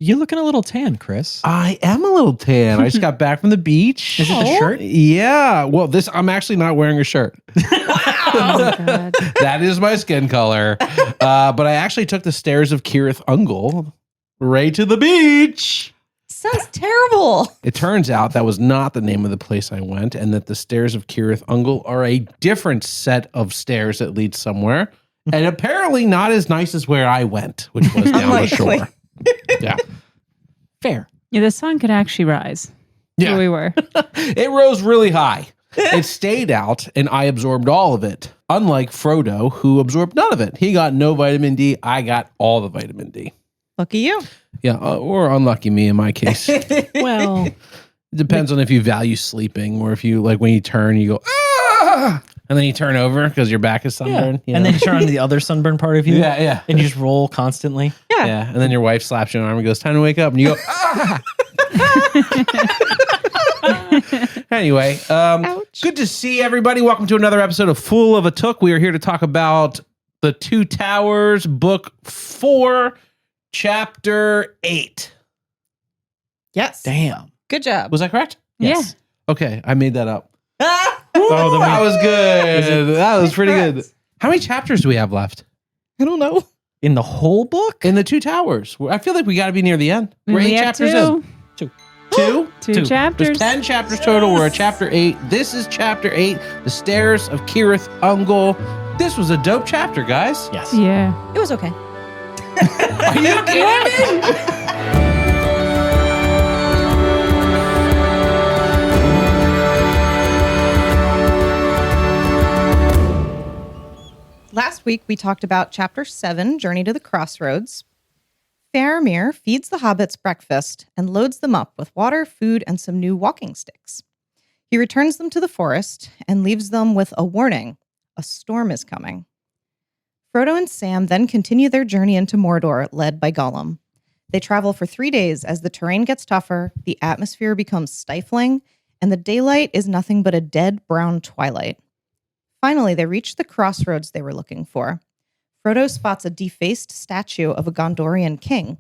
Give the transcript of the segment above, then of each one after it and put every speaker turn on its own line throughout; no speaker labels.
You're looking a little tan, Chris.
I am a little tan. I just got back from the beach.
Is it the shirt?
Yeah. Well, I'm actually not wearing a shirt.
Oh, God.
That is my skin color. But I actually took the stairs of Cirith Ungol right to the beach.
Sounds terrible.
It turns out that was not the name of the place I went, and that the stairs of Cirith Ungol are a different set of stairs that lead somewhere, and apparently not as nice as where I went, which was down the shore. Yeah.
Fair.
Yeah, the sun could actually rise.
Yeah.
Where we were.
It rose really high. It stayed out, and I absorbed all of it. Unlike Frodo, who absorbed none of it. He got no vitamin D. I got all the vitamin D.
Lucky you.
Yeah, or unlucky me in my case.
Well,
It depends on if you value sleeping, or if you, like, when you turn, you go, ah! And then you turn over because your back is sunburned.
and then you turn on the other sunburn part of you.
Yeah.
And you just roll constantly.
Yeah.
Yeah, and then your wife slaps you on the arm and goes, time to wake up. And you go, ah! Anyway, good to see everybody. Welcome to another episode of Fool of a Took. We are here to talk about The Two Towers, Book 4, Chapter 8.
Yes.
Damn.
Good job.
Was that correct?
Yes.
Okay, I made that up.
Oh, then
That was good. That was pretty good.
Congrats.
How many chapters do we have left
I don't know.
In the whole book?
in The Two Towers? I feel like we got to be near the end. We're
We
8
have
chapters in.
Two.
Two?
Two
Two.
chapters.
There's 10 chapters total. We're at chapter 8. This is chapter 8, The Stairs of Cirith Ungol. This was a dope chapter, guys.
Yes.
Yeah.
It was okay.
Are you kidding me?
Last week, we talked about Chapter 7, Journey to the Crossroads. Faramir feeds the hobbits breakfast and loads them up with water, food, and some new walking sticks. He returns them to the forest and leaves them with a warning. A storm is coming. Frodo and Sam then continue their journey into Mordor, led by Gollum. They travel for 3 days as the terrain gets tougher, the atmosphere becomes stifling, and the daylight is nothing but a dead brown twilight. Finally, they reach the crossroads they were looking for. Frodo spots a defaced statue of a Gondorian king.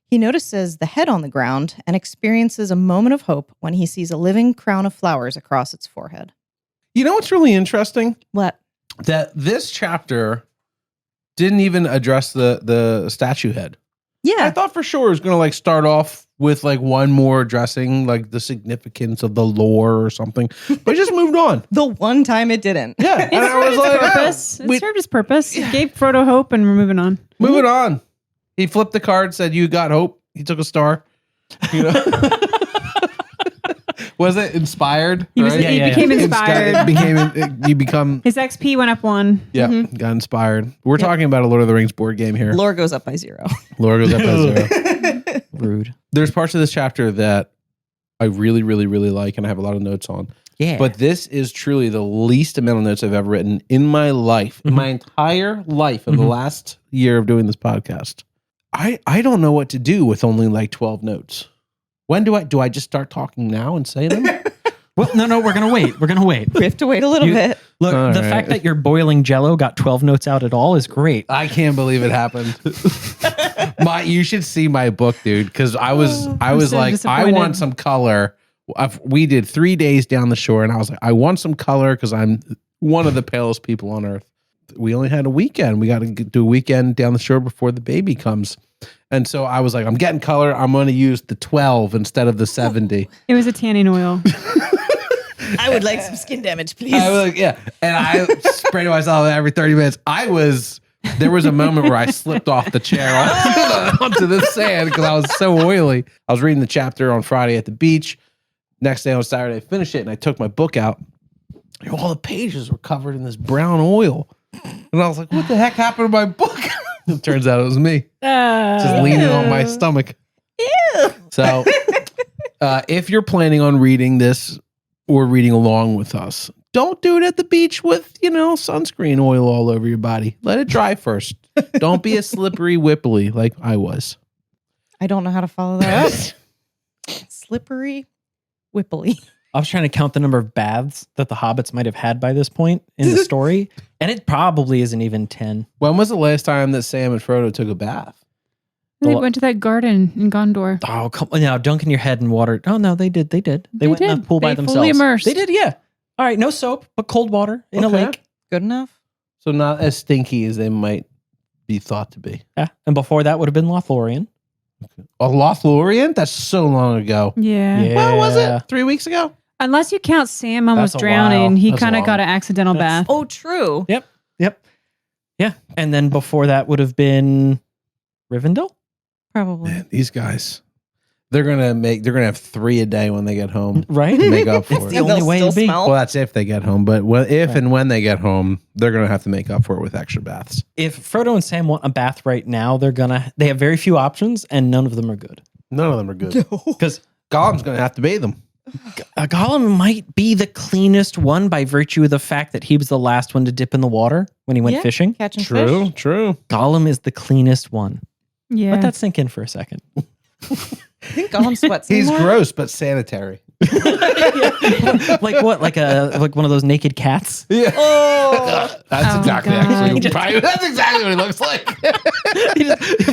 He notices the head on the ground and experiences a moment of hope when he sees a living crown of flowers across its forehead.
You know what's really interesting?
What?
That this chapter didn't even address the statue head. I
Yeah.
thought for sure it was going to start off with one more addressing the significance of the lore or something, but it just moved on.
The one time it didn't.
Yeah, and I was like,
Purpose.
we-
It served its purpose. It gave Frodo hope, and we're moving on.
moving on. He flipped the card, said, "You got hope." He took a star. You know? Was it inspired?
He, was,
right?
he became inspired.
You become
His XP went up 1.
got inspired. We're talking about a Lord of the Rings board game here.
Lore goes up by 0.
Lore goes up by 0.
Rude.
There's parts of this chapter that I really, really, really like, and I have a lot of notes on.
Yeah.
But this is truly the least amount of notes I've ever written in my life, in my entire life, in the last year of doing this podcast. I don't know what to do with only 12 notes. When do I just start talking now and say them?
Well, no, we're going to wait. We're going to wait.
We have to wait a little bit.
Look,
All
the
right.
fact that your boiling jello got 12 notes out at all is great.
I can't believe it happened. You should see my book, dude, because I was
so
like, I
disappointed.
want some color. We did 3 days down the shore, and I was like, I want some color because I'm one of the palest people on earth. We only had a weekend. We got to do a weekend down the shore before the baby comes. And so I was like, I'm getting color. I'm going to use the 12 instead of the 70.
It was a tanning oil.
I would like some skin damage, please.
I was like, yeah. And I sprayed myself every 30 minutes. There was a moment where I slipped off the chair onto the sand because I was so oily. I was reading the chapter on Friday at the beach. Next day on Saturday, I finished it and I took my book out. And all the pages were covered in this brown oil. And I was like, what the heck happened to my book? It turns out it was me just leaning on my stomach.
Ew.
So if you're planning on reading this or reading along with us, don't do it at the beach with, sunscreen oil all over your body. Let it dry first. Don't be a slippery whipply like I was.
I don't know how to follow that up. Slippery, whipply.
I was trying to count the number of baths that the hobbits might have had by this point in the story, and it probably isn't even 10.
When was the last time that Sam and Frodo took a bath?
They went to that garden in Gondor.
Oh, come on now, dunking your head in water. Oh no, they did. They went in the pool by themselves.
Fully immersed.
They did, yeah. All right, no soap, but cold water in a
Okay.
lake.
Good enough.
So not as stinky as they might be thought to be.
Yeah. And before that would have been Lothlorien.
A Lothlorien? That's so long ago.
Yeah.
Well, was it 3 weeks ago?
Unless you count Sam almost
That's a
drowning.
while.
He
That's
kind of
long.
got an accidental bath.
Oh, true.
Yep. Yeah. And then before that would have been Rivendell.
Probably.
Man, these guys, they're gonna have 3 a day when they get home.
Right?
To make up for
It's
it.
the only
They'll
way
still
to be.
smell.
Well, that's if they get home. But and when they get home, they're gonna have to make up for it with extra baths.
If Frodo and Sam want a bath right now, they have very few options and none of them are good.
None of them are good.
Because
Gollum's gonna have to bathe them.
Gollum might be the cleanest one by virtue of the fact that he was the last one to dip in the water when he went
Yeah.
fishing.
Catching
True,
fish.
true.
Gollum is the cleanest one.
Yeah.
Let that sink in for a second.
I think Gollum sweats.
He's
more.
gross but sanitary.
Like what? Like one of those naked cats?
Yeah.
Oh.
That's
Oh,
exactly
God.
actually. That's exactly what he looks like.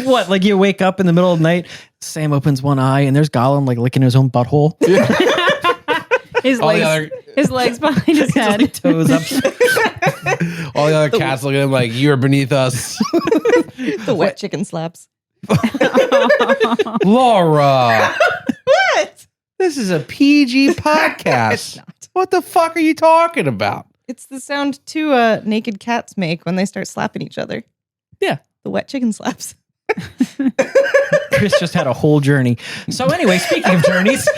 What? Like you wake up in the middle of the night, Sam opens one eye and there's Gollum like licking his own butthole.
his
All the
legs,
other
his legs behind his
Just, like,
head.
toes up.
all the other cats look at him like you're beneath us.
The wet chicken slaps.
Laura.
What?
This is a PG
It's
podcast.
not.
What the fuck are you talking about?
It's the sound two naked cats make when they start slapping each other.
Yeah.
The wet chicken slaps.
Chris just had a whole journey. So anyway, speaking of journeys,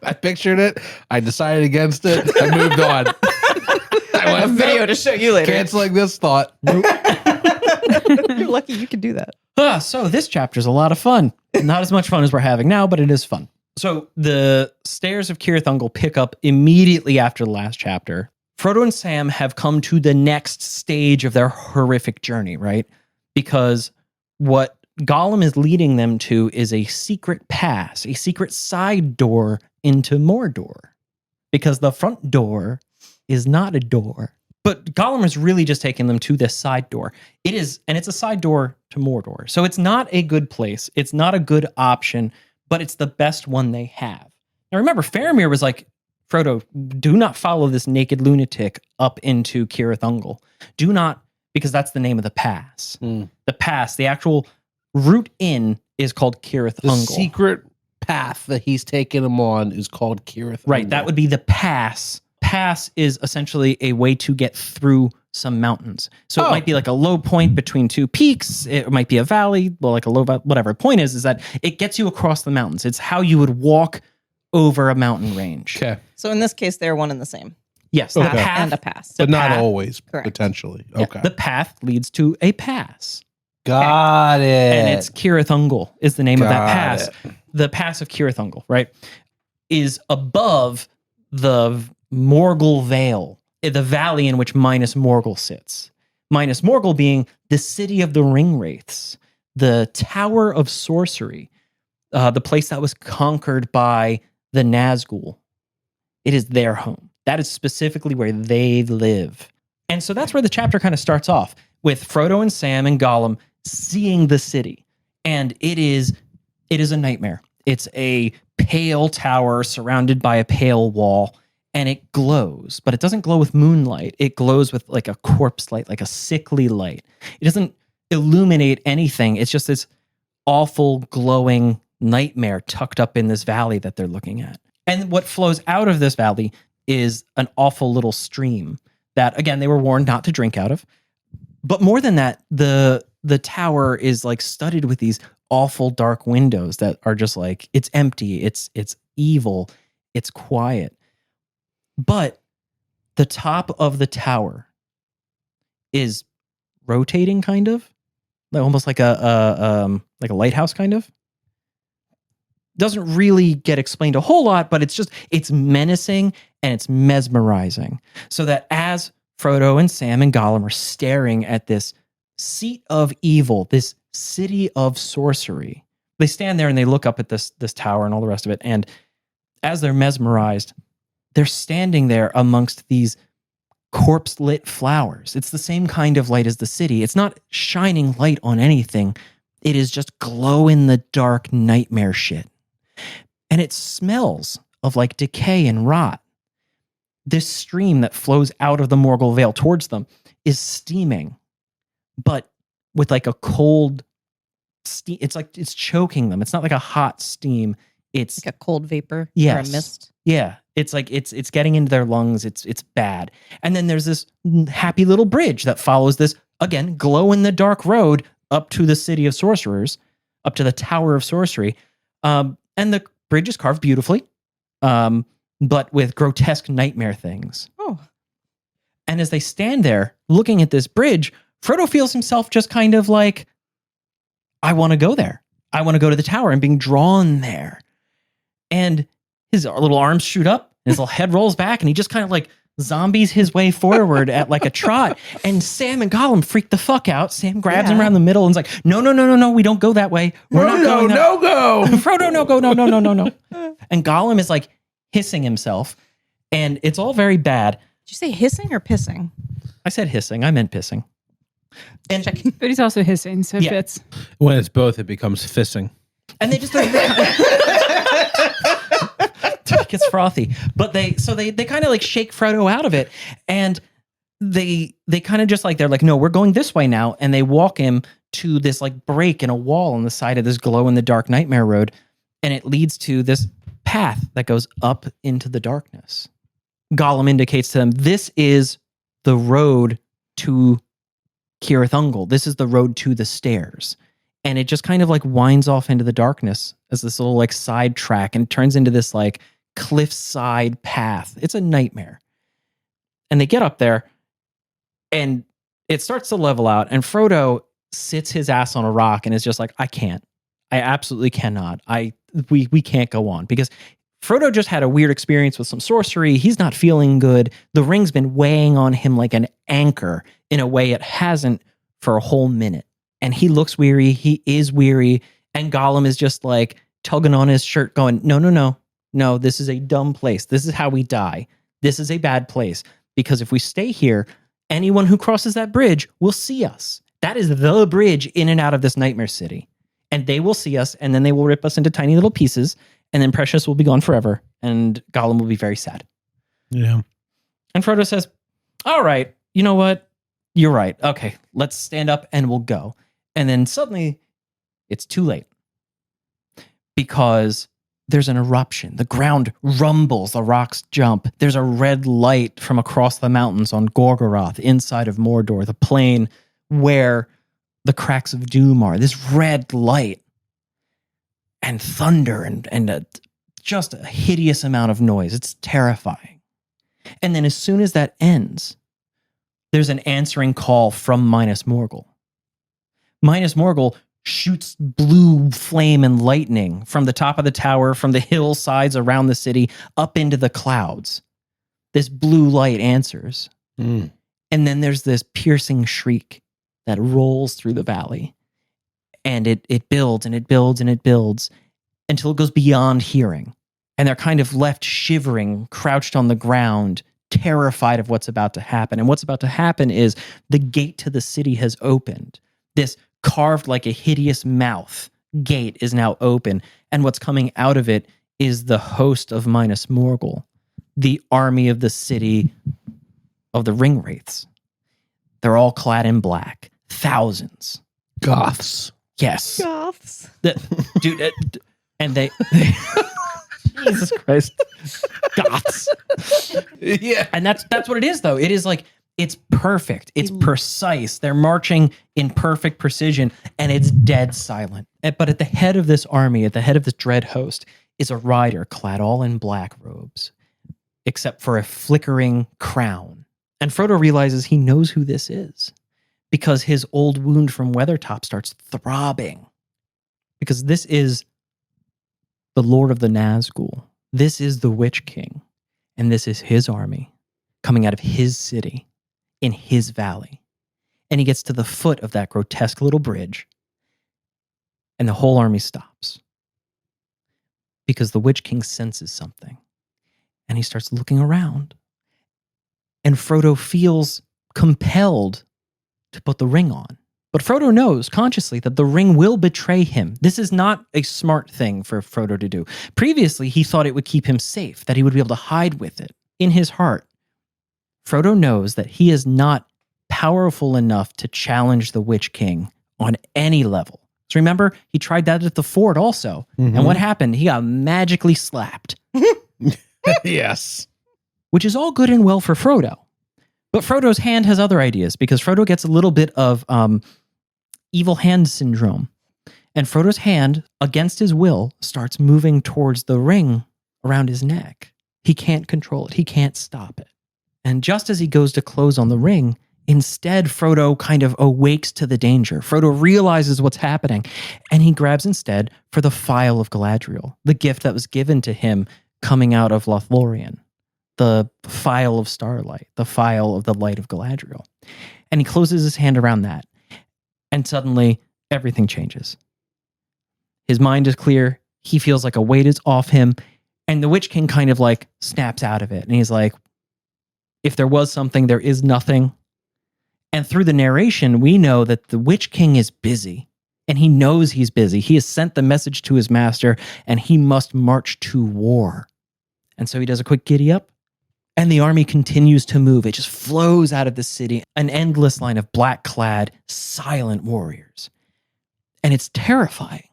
I pictured it. I decided against it. I moved on. I went,
A video to show you later.
canceling this thought.
You're lucky you could do that.
so this chapter is a lot of fun. Not as much fun as we're having now, but it is fun. So the stairs of Cirith Ungol pick up immediately after the last chapter. Frodo and Sam have come to the next stage of their horrific journey, right? Because what Gollum is leading them to is a secret pass, a secret side door into Mordor. Because the front door is not a door. But Gollum is really just taking them to this side door. It's a side door to Mordor. So it's not a good place. It's not a good option, but it's the best one they have. Now remember, Faramir was like, Frodo, do not follow this naked lunatic up into Cirith Ungol. Do not, because that's the name of the pass.
Mm.
The pass, the actual route in is called Cirith
The
Ungol.
secret path that he's taking them on is called Cirith.
Right, that would be the pass. Pass is essentially a way to get through some mountains. So it might be like a low point between two peaks. It might be a valley, well, like a low, whatever. Point is that it gets you across the mountains. It's how you would walk over a mountain range.
Okay.
So in this case, they're one and the same.
Yes, the
Okay.
Path
path
and a pass.
But not
path-
always,
Correct.
potentially.
yeah,
Okay.
the path leads to a pass.
Got it.
And it's Cirith Ungol is the name of that
Got
pass.
it.
The pass of Cirith Ungol, right, is above the Morgul Vale, the valley in which Minas Morgul sits. Minas Morgul being the city of the Ringwraiths, the Tower of Sorcery, the place that was conquered by the Nazgul. It is their home. That is specifically where they live. And so that's where the chapter kind of starts off, with Frodo and Sam and Gollum seeing the city. And it is a nightmare. It's a pale tower surrounded by a pale wall, and it glows, but it doesn't glow with moonlight. It glows with like a corpse light, like a sickly light. It doesn't illuminate anything. It's just this awful glowing nightmare tucked up in this valley that they're looking at. And what flows out of this valley is an awful little stream that, again, they were warned not to drink out of. But more than that, the tower is like studded with these awful dark windows that are just like, it's empty, it's evil, it's quiet. But the top of the tower is rotating, kind of, like almost like a lighthouse, kind of. Doesn't really get explained a whole lot, but it's menacing and it's mesmerizing. So that as Frodo and Sam and Gollum are staring at this seat of evil, this city of sorcery, they stand there and they look up at this tower and all the rest of it. And as they're mesmerized, they're standing there amongst these corpse-lit flowers. It's the same kind of light as the city. It's not shining light on anything. It is just glow in the dark nightmare shit. And it smells of like decay and rot. This stream that flows out of the Morgul Vale towards them is steaming, but with like a cold steam. It's like it's choking them. It's not like a hot steam. It's
Like a cold vapor
Yes.
or a mist.
yeah. It's like it's getting into their lungs. It's bad. And then there's this happy little bridge that follows this again glow in the dark road up to the city of sorcerers, up to the Tower of Sorcery. And the bridge is carved beautifully, but with grotesque nightmare things.
Oh,
And as they stand there looking at this bridge, Frodo feels himself just kind of like, I want to go there. I want to go to the tower and being drawn there. And his little arms shoot up, his little head rolls back, and he just kind of like zombies his way forward at like a trot. And Sam and Gollum freak the fuck out. Sam grabs him
Yeah.
around the middle and is like, no, we don't go that way. We're not going that
no go.
Frodo, no, go, no. And Gollum is like hissing himself, and it's all very bad.
did you say hissing or pissing?
I said hissing, I meant pissing. And
Checking.
But he's also hissing, so it
Yeah.
fits.
When it's both, it becomes fissing.
and they just it gets frothy. But they kind of like shake Frodo out of it, and they kind of just like they're like, no, we're going this way now, and they walk him to this like break in a wall on the side of this glow in the dark nightmare road, and it leads to this path that goes up into the darkness. Gollum indicates to them, this is the road to Cirith Ungol. This is the road to the stairs. And it just kind of like winds off into the darkness as this little like side track and turns into this like cliffside path. It's a nightmare. And they get up there and it starts to level out, and Frodo sits his ass on a rock and is just like, I can't. I absolutely cannot. We can't go on, because Frodo just had a weird experience with some sorcery. He's not feeling good. The ring's been weighing on him like an anchor in a way it hasn't for a whole minute. And he looks weary. He is weary. And Gollum is just like tugging on his shirt going, no, this is a dumb place. This is how we die. This is a bad place. Because if we stay here, anyone who crosses that bridge will see us. That is the bridge in and out of this nightmare city. And they will see us, and then they will rip us into tiny little pieces, and then Precious will be gone forever, and Gollum will be very sad.
Yeah.
And Frodo says, all right, you know what? You're right. Okay, let's stand up and we'll go. And then suddenly, it's too late. Because there's an eruption. The ground rumbles, the rocks jump. There's a red light from across the mountains on Gorgoroth, inside of Mordor, the plain where the cracks of doom are. This red light and thunder and just a hideous amount of noise. It's terrifying. And then as soon as that ends, there's an answering call from Minas Morgul. Minas Morgul shoots blue flame and lightning from the top of the tower, from the hillsides around the city, up into the clouds. This blue light answers.
Mm.
And then there's this piercing shriek that rolls through the valley. And it builds and it builds and it builds until it goes beyond hearing. And they're kind of left shivering, crouched on the ground, terrified of what's about to happen. And what's about to happen is the gate to the city has opened. This carved like a hideous mouth gate is now open. And what's coming out of it is the host of Minas Morgul, the army of the city of the ring wraiths. They're all clad in black. Thousands.
Goths.
Yes.
Goths.
Dude, and they Jesus Christ. Goths.
Yeah.
And that's what it is, though. It is like, it's perfect. It's precise. They're marching in perfect precision, and it's dead silent. But at the head of this army, at the head of this dread host, is a rider clad all in black robes, except for a flickering crown. And Frodo realizes he knows who this is, because his old wound from Weathertop starts throbbing. Because this is the Lord of the Nazgul. This is the Witch King. And this is his army coming out of his city in his valley. And he gets to the foot of that grotesque little bridge, and the whole army stops. Because the Witch King senses something. And he starts looking around. And Frodo feels compelled to put the ring on. But Frodo knows consciously that the ring will betray him. This is not a smart thing for Frodo to do. Previously, he thought it would keep him safe, that he would be able to hide with it. In his heart, Frodo knows that he is not powerful enough to challenge the Witch King on any level. So remember, he tried that at the fort also. And what happened? He got magically slapped.
Yes.
Which is all good and well for Frodo. But Frodo's hand has other ideas because Frodo gets a little bit of evil hand syndrome. And Frodo's hand, against his will, starts moving towards the ring around his neck. He can't control it. He can't stop it. And just as he goes to close on the ring, instead, Frodo kind of awakes to the danger. Frodo realizes what's happening, and he grabs instead for the Phial of Galadriel, the gift that was given to him coming out of Lothlorien, the Phial of Starlight, the Phial of the Light of Galadriel. And he closes his hand around that, and suddenly everything changes. His mind is clear. He feels like a weight is off him, and the Witch King kind of like snaps out of it, and he's like, if there was something, there is nothing. And through the narration, we know that the Witch King is busy, and he knows he's busy. He has sent the message to his master, and he must march to war. And so he does a quick giddy up, and the army continues to move. It just flows out of the city, an endless line of black-clad, silent warriors. And it's terrifying.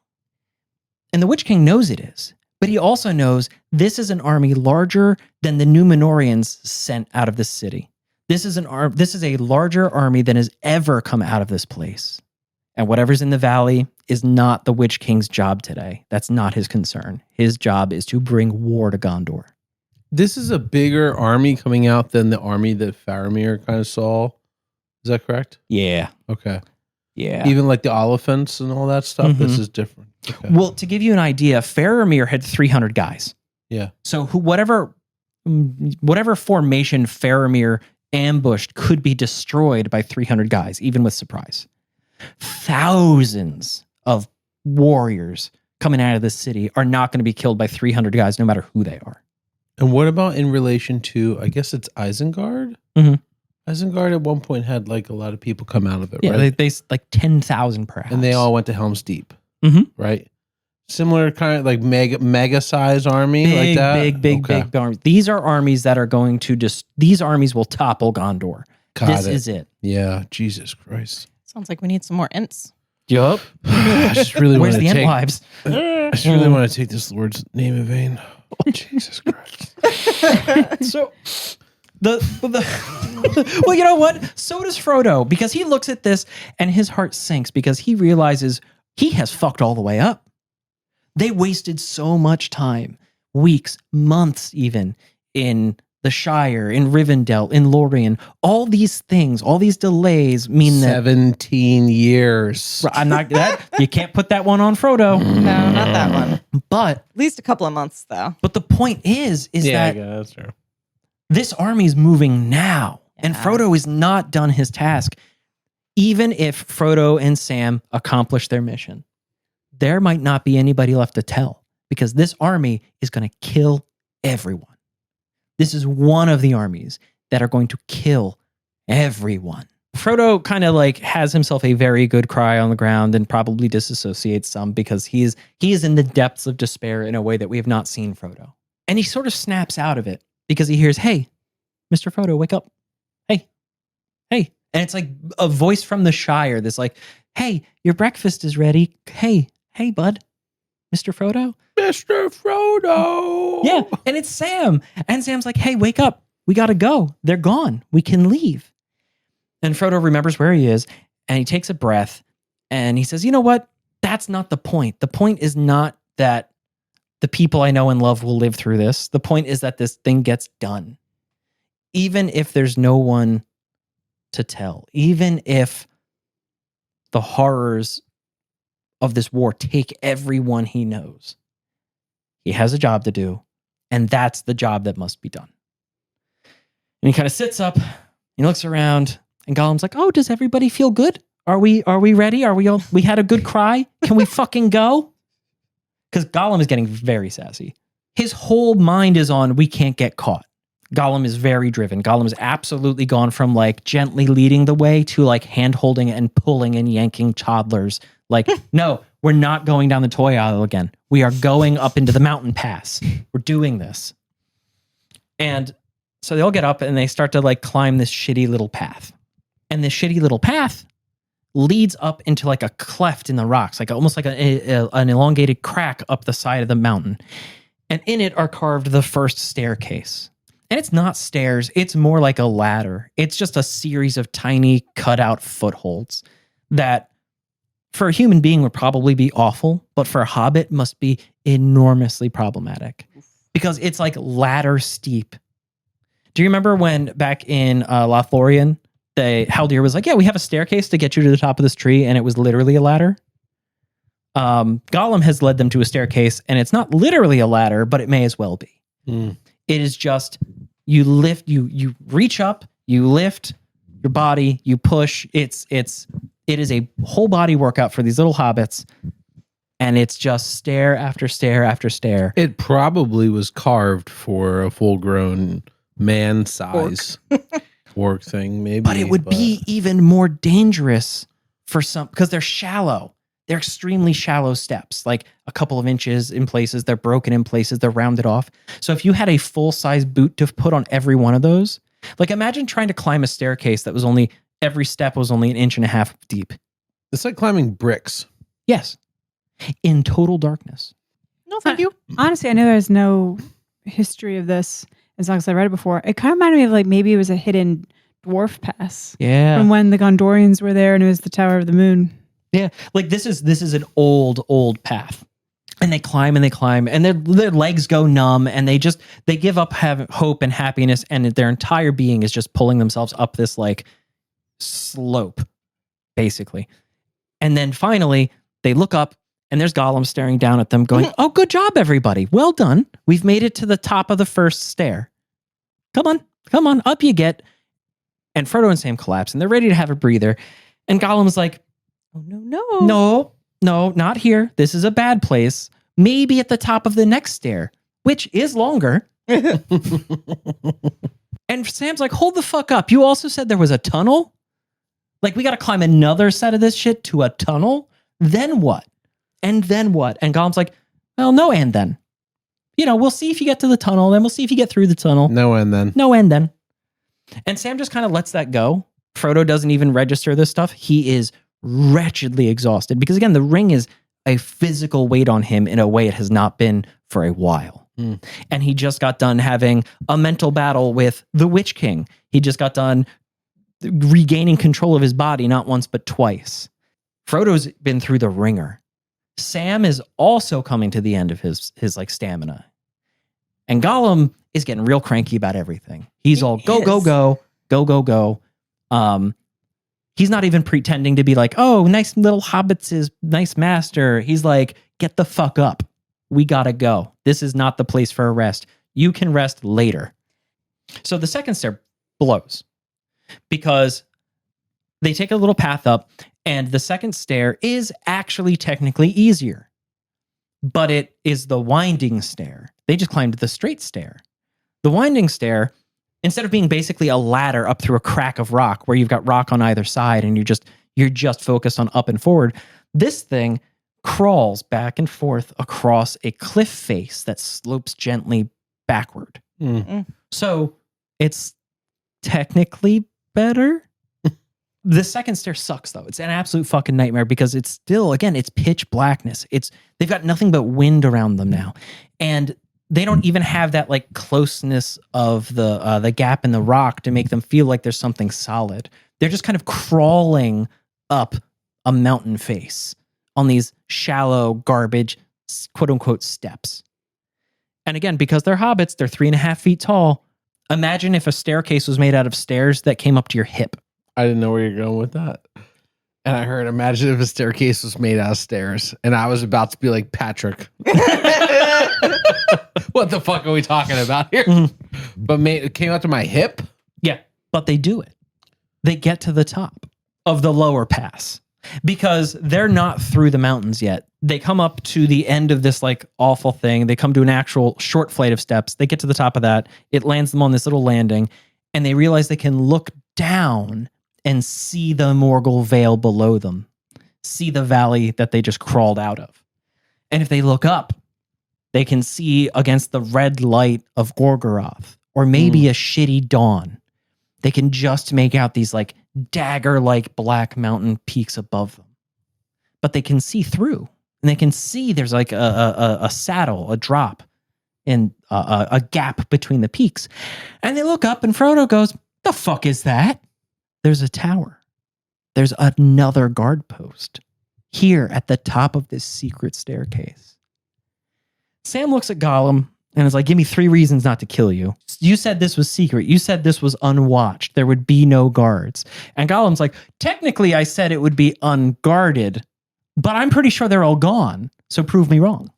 And the Witch King knows it is, but he also knows this is an army larger than the Númenóreans sent out of this city. This is a larger army than has ever come out of this place. And whatever's in the valley is not the Witch King's job today. That's not his concern. His job is to bring war to Gondor.
This is a bigger army coming out than the army that Faramir kind of saw. Is that correct?
Yeah.
Okay.
Yeah.
Even like the elephants and all that stuff, this is different. Okay.
Well, to give you an idea, Faramir had 300 guys.
Yeah.
So whatever formation Faramir ambushed could be destroyed by 300 guys, even with surprise. Thousands of warriors coming out of this city are not going to be killed by 300 guys, no matter who they are.
And what about in relation to, I guess it's Isengard?
Mm-hmm.
Isengard at one point had like a lot of people come out of it,
Yeah,
right?
they like 10,000 perhaps.
And they all went to Helm's Deep, right? Similar kind of like mega size army like that?
Big armies. These are armies that are going to these armies will topple Gondor. This is it.
Yeah, Jesus Christ.
Sounds like we need some more ints.
Yup.
I just really
Where's
want
the
to take.
Entwives?
I just really want to take this Lord's name in vain. Oh, Jesus Christ.
So well, you know what? So does Frodo, because he looks at this and his heart sinks because he realizes he has fucked all the way up. They wasted so much time, weeks, months even, in the Shire, in Rivendell, in Lorien. All these things, all these delays mean that
17 years.
I'm not that you can't put that one on Frodo.
No, not that one.
But
At least a couple of months, though.
the point is that
that's true.
this army's moving now, and
Yeah.
Frodo is not done his task. Even if Frodo and Sam accomplish their mission, there might not be anybody left to tell, because this army is going to kill everyone. This is one of the armies that are going to kill everyone. Frodo kind of like has himself a very good cry on the ground and probably disassociates some because he is in the depths of despair in a way that we have not seen Frodo. And he sort of snaps out of it because he hears, "Hey, Mr. Frodo, wake up. Hey, hey." And it's like a voice from the Shire that's like, "Hey, your breakfast is ready. Hey, bud, Mr. Frodo."
Mr. Frodo.
Yeah, and it's Sam. And Sam's like, "Hey, wake up. We got to go. They're gone. We can leave." And Frodo remembers where he is, and he takes a breath, and he says, "You know what? That's not the point. The point is not that the people I know and love will live through this. The point is that this thing gets done. Even if there's no one to tell, even if the horrors of this war take everyone he knows, he has a job to do, and that's the job that must be done." And he kind of sits up, he looks around, and Gollum's like, "Oh, does everybody feel good? Are we ready? We had a good cry? Can we fucking go?" Because Gollum is getting very sassy. His whole mind is on, we can't get caught. Gollum is very driven. Gollum's absolutely gone from like gently leading the way to like hand holding and pulling and yanking toddlers. Like, no, we're not going down the toy aisle again. We are going up into the mountain pass. We're doing this. And so they all get up and they start to like climb this shitty little path. And this shitty little path leads up into like a cleft in the rocks, like almost like an elongated crack up the side of the mountain. And in it are carved the first staircase. And it's not stairs, it's more like a ladder. It's just a series of tiny cutout footholds that for a human being would probably be awful, but for a hobbit must be enormously problematic because it's like ladder steep. Do you remember when back in Lothlorien, Haldir was like, yeah, we have a staircase to get you to the top of this tree, and it was literally a ladder? Gollum has led them to a staircase, and it's not literally a ladder, but it may as well be. It is just, you lift, you reach up, you lift your body, you push. It is a whole body workout for these little hobbits, and it's just stair after stair after stair.
It probably was carved for a full-grown man size orc thing, maybe.
But it would be even more dangerous for some, because they're shallow. They're extremely shallow steps, like a couple of inches in places. They're broken in places. They're rounded off. So if you had a full-size boot to put on every one of those, like imagine trying to climb a staircase that was only, every step was only 1.5 inches deep.
It's like climbing bricks.
Yes. In total darkness.
No, thank you.
Honestly, I know there's no history of this as long as I read it before. It kind of reminded me of like maybe it was a hidden dwarf pass
Yeah.
from when the Gondorians were there and it was the Tower of the Moon.
Yeah. Like this is an old path. And they climb and their legs go numb and they give up hope and happiness, and their entire being is just pulling themselves up this like slope, basically. And then finally they look up and there's Gollum staring down at them going, oh, good job, everybody. Well done. We've made it to the top of the first stair. Come on, up you get. And Frodo and Sam collapse and they're ready to have a breather. And Gollum's like,
Oh, no.
No, not here. This is a bad place. Maybe at the top of the next stair, which is longer. And Sam's like, hold the fuck up. You also said there was a tunnel? Like, we got to climb another set of this shit to a tunnel? Then what? And then what? And Gollum's like, well, no, and then. You know, we'll see if you get to the tunnel, then we'll see if you get through the tunnel.
No, and then.
No, and then. And Sam just kind of lets that go. Frodo doesn't even register this stuff. He is wretchedly exhausted because, again, the ring is a physical weight on him in a way it has not been for a while. And he just got done having a mental battle with the Witch King. He just got done regaining control of his body not once but twice. Frodo's been through the ringer. Sam is also coming to the end of his like stamina. And Gollum is getting real cranky about everything. He's all go. He's not even pretending to be like, oh, nice little hobbits is nice master. He's like, get the fuck up. We gotta go. This is not the place for a rest. You can rest later. So the second stair blows because they take a little path up and the second stair is actually technically easier, but it is the winding stair. They just climbed the straight stair. The winding stair, instead of being basically a ladder up through a crack of rock where you've got rock on either side and you're just focused on up and forward, this thing crawls back and forth across a cliff face that slopes gently backward. So it's technically better. The second stair sucks though. It's an absolute fucking nightmare because it's still, again, it's pitch blackness. They've got nothing but wind around them now. And they don't even have that like closeness of the gap in the rock to make them feel like there's something solid. They're just kind of crawling up a mountain face on these shallow garbage, quote unquote, steps. And again, because they're hobbits, they're 3.5 feet tall. Imagine if a staircase was made out of stairs that came up to your hip.
I didn't know where you're going with that. And I heard, imagine if a staircase was made out of stairs. And I was about to be like, Patrick. What the fuck are we talking about here? But it came out to my hip?
Yeah, but they do it. They get to the top of the lower pass. because they're not through the mountains yet. They come up to the end of this like awful thing. They come to an actual short flight of steps. They get to the top of that. It lands them on this little landing, and they realize they can look down and see the Morgul Vale below them, see the valley that they just crawled out of. And if they look up, they can see against the red light of Gorgoroth, or maybe a shitty dawn. They can just make out these like dagger-like black mountain peaks above them. But they can see through, and they can see there's like a saddle, a drop, and a gap between the peaks. And they look up, and Frodo goes, "The fuck is that?" There's a tower. There's another guard post here at the top of this secret staircase. Sam looks at Gollum and is like, "Give me 3 reasons not to kill you. You said this was secret. You said this was unwatched. There would be no guards." And Gollum's like, "Technically, I said it would be unguarded, but I'm pretty sure they're all gone. So prove me wrong."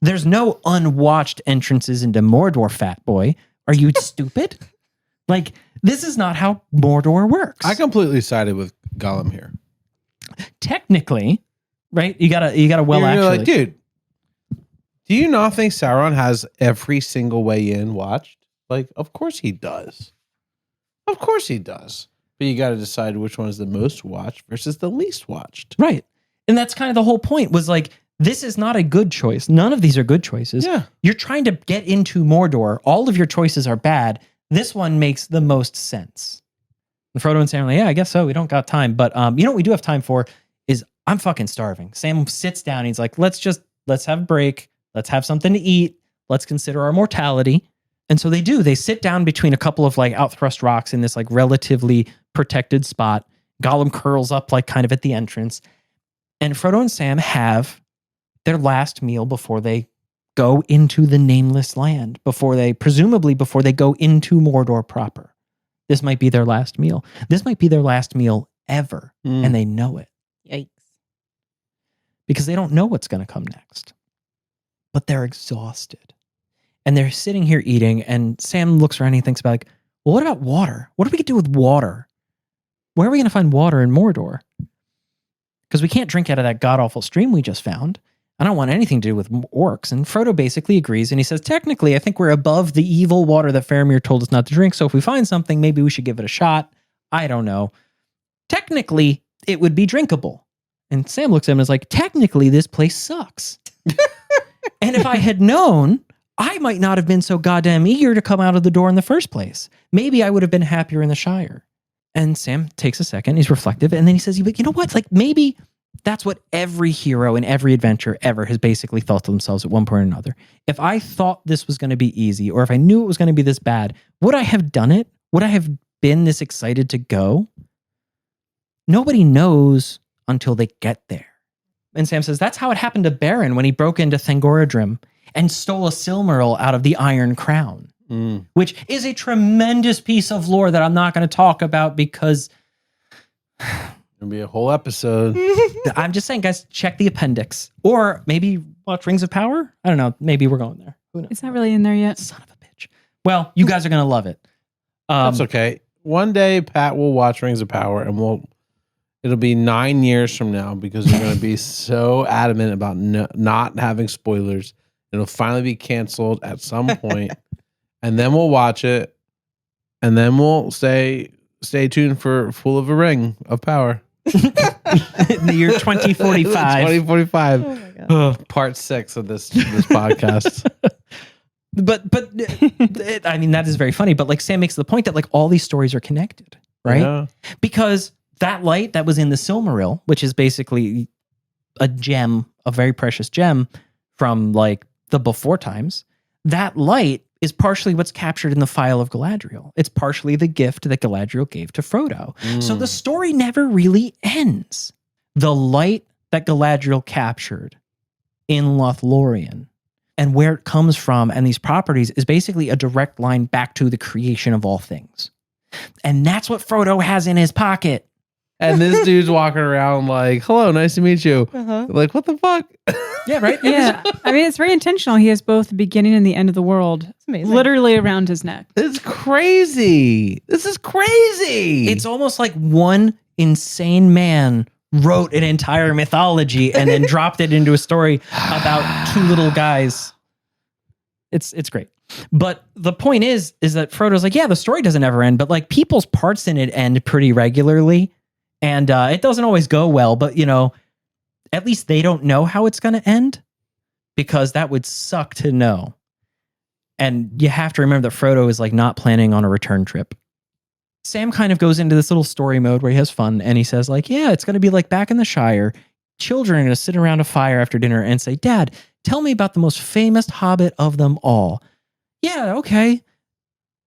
There's no unwatched entrances into Mordor, fat boy. Are you stupid? Like, this is not how Mordor works.
I completely sided with Gollum here.
Technically, right? You gotta well
You're
actually.
like, dude, do you not think Sauron has every single way in watched? Like, of course he does. Of course he does. But you got to decide which one is the most watched versus the least watched.
Right. And that's kind of the whole point, was like, this is not a good choice. None of these are good choices.
Yeah.
You're trying to get into Mordor. All of your choices are bad. This one makes the most sense. And Frodo and Sam are like, "Yeah, I guess so. We don't got time." But you know what we do have time for is, I'm fucking starving. Sam sits down. And he's like, let's have a break. Let's have something to eat. Let's consider our mortality. And so they do. They sit down between a couple of like outthrust rocks in this like relatively protected spot. Gollum curls up like kind of at the entrance. And Frodo and Sam have their last meal before they go into the nameless land, presumably before they go into Mordor proper. This might be their last meal. This might be their last meal ever. And they know it.
Yikes.
Because they don't know what's going to come next. But they're exhausted. And they're sitting here eating, and Sam looks around and he thinks about, like, well, what about water? What do we could do with water? Where are we going to find water in Mordor? Because we can't drink out of that god-awful stream we just found. I don't want anything to do with orcs. And Frodo basically agrees, and he says, technically, I think we're above the evil water that Faramir told us not to drink, so if we find something, maybe we should give it a shot. I don't know. Technically, it would be drinkable. And Sam looks at him and is like, technically, this place sucks. And if I had known, I might not have been so goddamn eager to come out of the door in the first place. Maybe I would have been happier in the Shire. And Sam takes a second, he's reflective, and then he says, but you know what? Like, maybe that's what every hero in every adventure ever has basically thought to themselves at one point or another. If I thought this was going to be easy, or if I knew it was going to be this bad, would I have done it? Would I have been this excited to go? Nobody knows until they get there. And Sam says, that's how it happened to Beren when he broke into Thangorodrim and stole a Silmaril out of the Iron Crown, which is a tremendous piece of lore that I'm not going to talk about because
It'll be a whole episode.
I'm just saying, guys, check the appendix. Or maybe watch Rings of Power? I don't know. Maybe we're going there. Who knows?
It's not really in there yet.
Son of a bitch. Well, you guys are going to love it.
That's okay. One day, Pat will watch Rings of Power, and it'll be 9 years from now because we're going to be so adamant about not having spoilers. It'll finally be canceled at some point, and then we'll watch it, and then we'll stay tuned for Full of a Ring of Power.
In the year 2045.
2045.
Oh my God.
Part 6 of this podcast.
But I mean, that is very funny. But like Sam makes the point that like all these stories are connected, right?
Yeah.
Because that light that was in the Silmaril, which is basically a gem, a very precious gem from like the before times, that light is partially what's captured in the Phial of Galadriel. It's partially the gift that Galadriel gave to Frodo. So the story never really ends. The light that Galadriel captured in Lothlorien and where it comes from and these properties is basically a direct line back to the creation of all things. And that's what Frodo has in his pocket.
And this dude's walking around like, hello, nice to meet you. Like, what the fuck?
Yeah, right?
Yeah. I mean, it's very intentional. He has both the beginning and the end of the world
amazing.
literally around his neck.
It's crazy. This is crazy.
It's almost like one insane man wrote an entire mythology and then dropped it into a story about two little guys. It's great. But the point is that Frodo's like, yeah, the story doesn't ever end, but like people's parts in it end pretty regularly. And it doesn't always go well, but at least they don't know how it's going to end, because that would suck to know. And you have to remember that Frodo is like not planning on a return trip. Sam kind of goes into this little story mode where he has fun, and he says like, yeah, it's going to be like back in the Shire. Children are going to sit around a fire after dinner and say, Dad, tell me about the most famous hobbit of them all. Yeah, okay.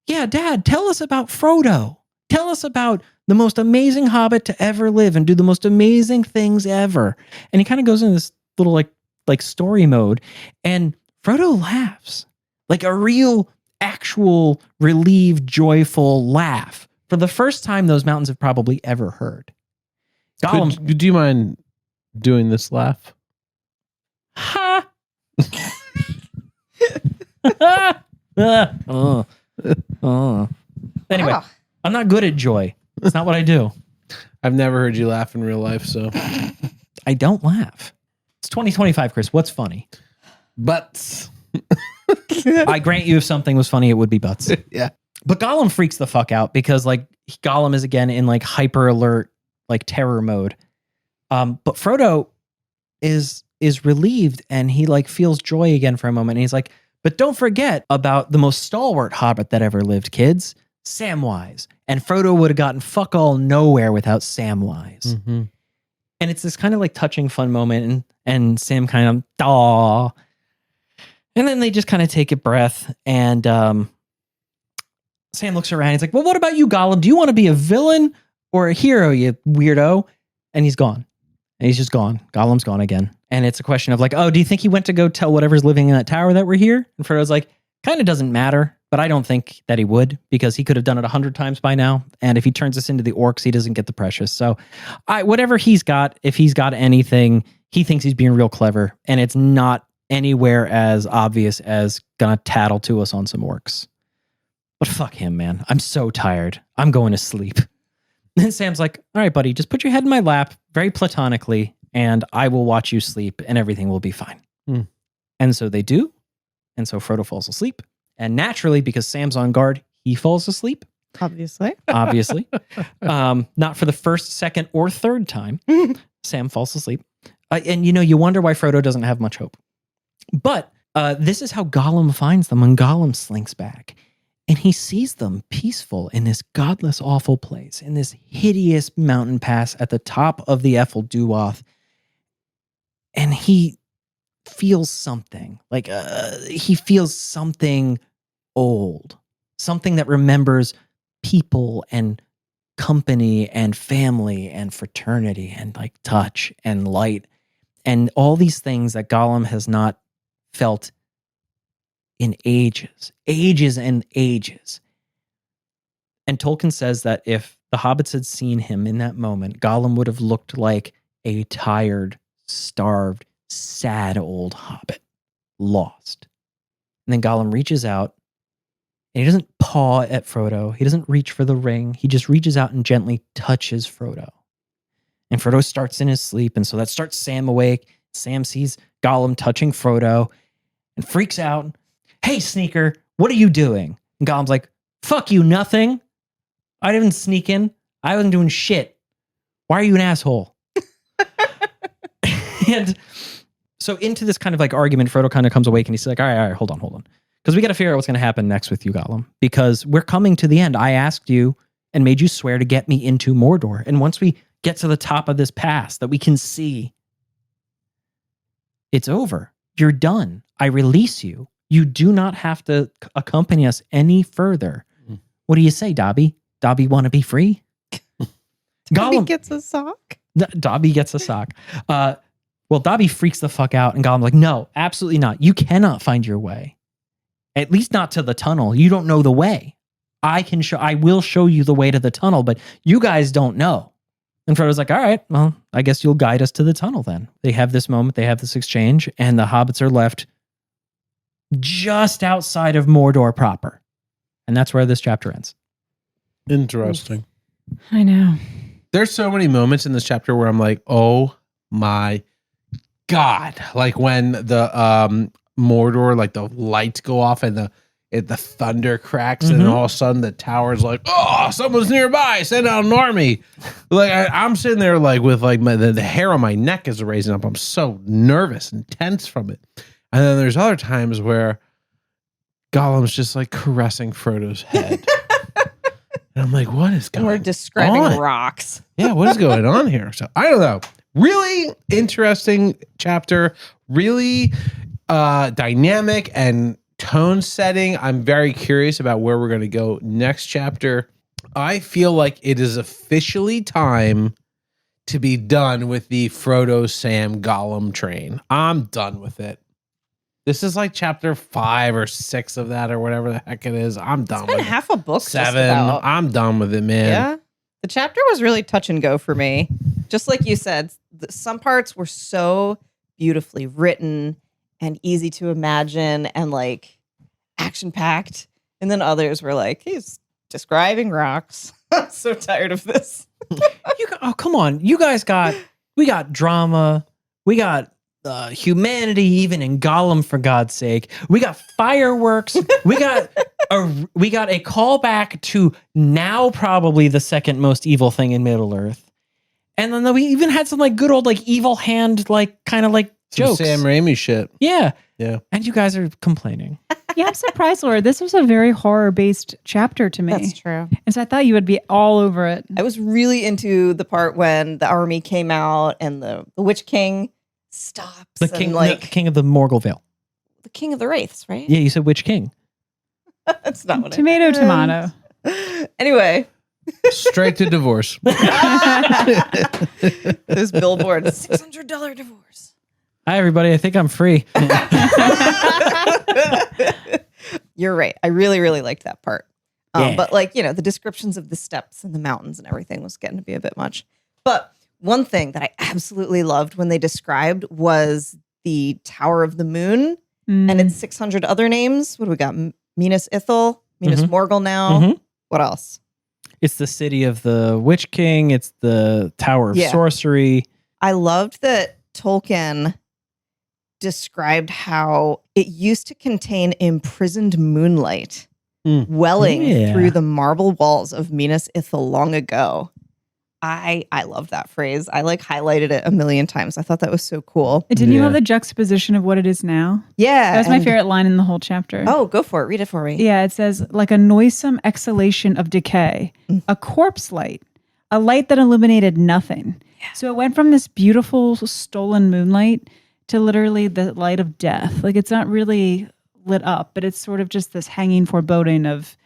Yeah, Dad, tell us about Frodo. Tell us about the most amazing hobbit to ever live and do the most amazing things ever. And he kind of goes into this little like story mode, and Frodo laughs. Like a real, actual, relieved, joyful laugh. For the first time those mountains have probably ever heard. Gollum,
Do you mind doing this laugh?
ha! Anyway,
Ah.
I'm not good at joy. It's not what I do.
I've never heard you laugh in real life, so.
I don't laugh. It's 2025, Chris. What's funny?
Butts.
I grant you, if something was funny, it would be butts.
Yeah.
But Gollum freaks the fuck out because like Gollum is again in like hyper alert, like terror mode. But Frodo is relieved, and he like feels joy again for a moment. And he's like, but don't forget about the most stalwart hobbit that ever lived, kids, Samwise. And Frodo would have gotten fuck all nowhere without Samwise.
Mm-hmm.
And it's this kind of like touching, fun moment. And Sam kind of, daw. And then they just kind of take a breath. And Sam looks around. He's like, well, what about you, Gollum? Do you want to be a villain or a hero, you weirdo? And he's gone. And he's just gone. Gollum's gone again. And it's a question of like, oh, do you think he went to go tell whatever's living in that tower that we're here? And Frodo's like, kind of doesn't matter. But I don't think that he would, because he could have done it 100 times by now. And if he turns us into the orcs, he doesn't get the precious. So whatever he's got, if he's got anything, he thinks he's being real clever. And it's not anywhere as obvious as gonna tattle to us on some orcs. But fuck him, man. I'm so tired. I'm going to sleep. And Sam's like, all right, buddy, just put your head in my lap very platonically, and I will watch you sleep, and everything will be fine.
Hmm.
And so they do. And so Frodo falls asleep. And naturally, because Sam's on guard, he falls asleep.
Obviously.
Not for the first, second, or third time. Sam falls asleep. And you wonder why Frodo doesn't have much hope. But this is how Gollum finds them when Gollum slinks back. And he sees them peaceful in this godless, awful place, in this hideous mountain pass at the top of the Ethel Duoth. And he feels something. Like he feels something old. Something that remembers people and company and family and fraternity and like touch and light. And all these things that Gollum has not felt in ages and ages. And Tolkien says that if the hobbits had seen him in that moment, Gollum would have looked like a tired, starved, sad old hobbit, lost. And then Gollum reaches out, and he doesn't paw at Frodo. He doesn't reach for the ring. He just reaches out and gently touches Frodo. And Frodo starts in his sleep, and so that starts Sam awake. Sam sees Gollum touching Frodo and freaks out. Hey, sneaker, what are you doing? And Gollum's like, fuck you, nothing. I didn't sneak in. I wasn't doing shit. Why are you an asshole? And so into this kind of like argument, Frodo kind of comes awake and he's like, all right, hold on. Because we got to figure out what's going to happen next with you, Gollum. Because we're coming to the end. I asked you and made you swear to get me into Mordor. And once we get to the top of this pass that we can see, it's over. You're done. I release you. You do not have to accompany us any further. What do you say, Dobby? Dobby want to be free?
Dobby gets a sock.
Dobby gets a sock. Well, Dobby freaks the fuck out, and Gollum's like, no, absolutely not. You cannot find your way. At least not to the tunnel. You don't know the way. I will show you the way to the tunnel, but you guys don't know. And Frodo's like, all right, well, I guess you'll guide us to the tunnel then. They have this moment, they have this exchange, and the hobbits are left just outside of Mordor proper. And that's where this chapter ends.
Interesting.
I know.
There's so many moments in this chapter where I'm like, oh my God. Like when the Mordor, like the lights go off and the thunder cracks, and all of a sudden the tower's like, oh, someone's nearby, send out an army. Like I'm sitting there like with like the hair on my neck is raising up. I'm so nervous and tense from it. And then there's other times where Gollum's just like caressing Frodo's head. And I'm like, what is going on?
We're describing rocks.
Yeah, what is going on here? So I don't know. Really interesting chapter, really dynamic and tone setting. I'm very curious about where we're going to go next chapter. I feel like it is officially time to be done with the Frodo, Sam, Gollum train. I'm done with it. This is like chapter 5 or 6 of that or whatever the heck it is. I'm done with it.
Half a book.
7. I'm done with it, man.
Yeah. The chapter was really touch and go for me. Just like you said, some parts were so beautifully written and easy to imagine and like action packed. And then others were like, he's describing rocks. I'm so tired of this.
Oh, come on. We got drama. We got humanity, even in Gollum, for God's sake. We got fireworks. we got a callback to now probably the second most evil thing in Middle Earth. And then we even had some like good old like evil hand like kind of like
Some
jokes.
Sam Raimi shit.
Yeah.
Yeah.
And you guys are complaining.
Yeah, I'm surprised, Laura. This was a very horror-based chapter to me.
That's true.
And so I thought you would be all over it.
I was really into the part when the army came out and the Witch King stops.
The king,
and
the king of the Morgul Vale.
the King of the Wraiths, right?
Yeah, you said which king?
That's not what
Tomato, tomato.
Anyway,
Straight to divorce.
those billboards, $600 divorce.
Hi, everybody. I think I'm free.
You're right. I really, really liked that part.
Yeah.
But like, the descriptions of the steps and the mountains and everything was getting to be a bit much. But one thing that I absolutely loved when they described was the Tower of the Moon and its 600 other names. What do we got? Minas Ithil, Minas Morgul now.
Mhm.
What else?
It's the city of the Witch King. It's the Tower of Sorcery.
I loved that Tolkien described how it used to contain imprisoned moonlight welling through the marble walls of Minas Ithil long ago. I love that phrase. I like highlighted it a million times. I thought that was so cool.
Didn't you have the juxtaposition of what it is now?
Yeah.
That was my favorite line in the whole chapter.
Oh, go for it. Read it for me.
Yeah, it says, like a noisome exhalation of decay, a corpse light, a light that illuminated nothing. Yeah. So it went from this beautiful stolen moonlight to literally the light of death. Like it's not really lit up, but it's sort of just this hanging foreboding of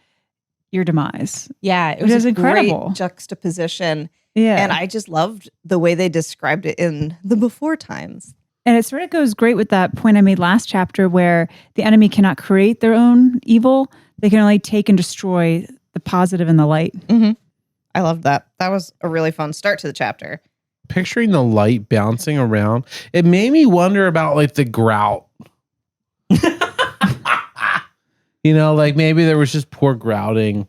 your demise.
Yeah, it was
incredible.
Great juxtaposition.
Yeah.
And I just loved the way they described it in the before times.
And it sort of goes great with that point I made last chapter where the enemy cannot create their own evil. They can only take and destroy the positive and the light.
Mm-hmm. I loved that. That was a really fun start to the chapter.
Picturing the light bouncing around, it made me wonder about like the grout. Like maybe there was just poor grouting.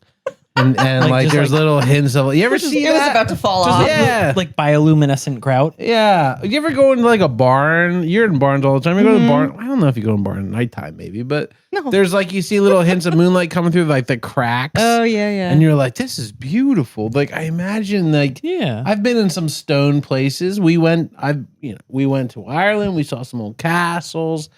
And like there's little hints of you ever see
it was
that?
about to fall
Just
off.
Yeah.
like bioluminescent grout.
Yeah. You ever go into like a barn? You're in barns all the time. You go to the barn. I don't know if you go to a barn at nighttime maybe, but there's like you see little hints of moonlight coming through like the cracks.
Oh, yeah.
And you're like, this is beautiful. Like I imagine like I've been in some stone places. We went to Ireland, we saw some old castles.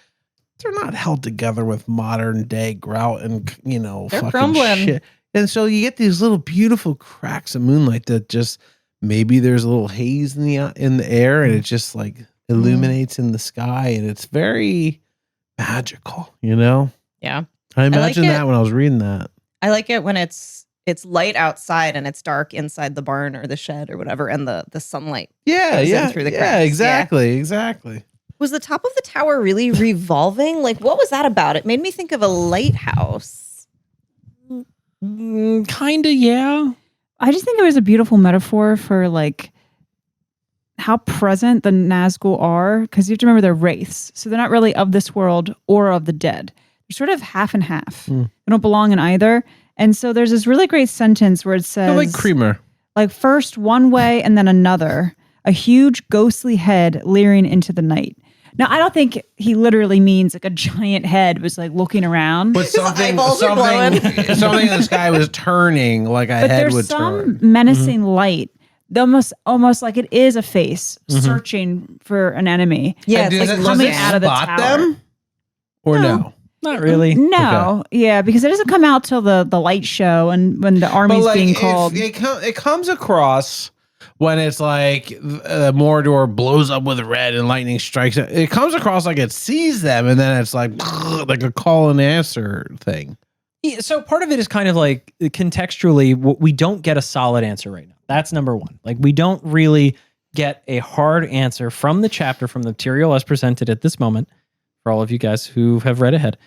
They're not held together with modern day grout and
They're
fucking
crumbling.
shit. And so you get these little beautiful cracks of moonlight that just maybe there's a little haze in the air and it just like illuminates in the sky and it's very magical,
Yeah.
I imagined
like
that when I was reading that.
I like it when it's light outside and it's dark inside the barn or the shed or whatever, and the sunlight goes in through the cracks.
Yeah, exactly.
Was the top of the tower really revolving? Like, what was that about? It made me think of a lighthouse.
Kinda, yeah.
I just think it was a beautiful metaphor for like how present the Nazgul are, because you have to remember they're wraiths. So they're not really of this world or of the dead. They're sort of half and half. They don't belong in either. And so there's this really great sentence where it says...
Like Creamer.
like first one way and then another, a huge ghostly head leering into the night. Now, I don't think he literally means like a giant head was like looking around.
But something in
eyeballs are glowing.
the sky was turning like a
But
head
there's
would
some
turn.
menacing light, almost like it is a face searching for an enemy.
Yeah,
And
it's
does
like
it-
coming
does it
out of the
spot
tower.
them? Or no?
Not really.
No, yeah, because it doesn't come out till the light show and when the army's being called.
It comes across when it's like Mordor blows up with red and lightning strikes it. It comes across like it sees them, and then it's like a call and answer thing.
Yeah, so part of it is kind of like contextually, we don't get a solid answer right now. That's number one. Like we don't really get a hard answer from the chapter, from the material as presented at this moment, for all of you guys who have read ahead.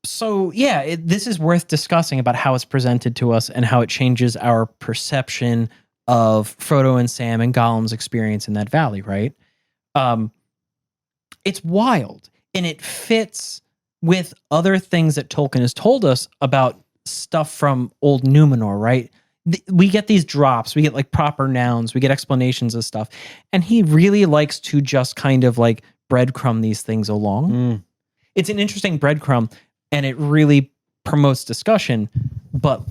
So yeah, this is worth discussing about how it's presented to us and how it changes our perception of Frodo and Sam and Gollum's experience in that valley, right? It's wild, and it fits with other things that Tolkien has told us about stuff from old Numenor, right? We get these drops, we get like proper nouns, we get explanations of stuff, and he really likes to just kind of like breadcrumb these things along. It's an interesting breadcrumb, and it really promotes discussion, but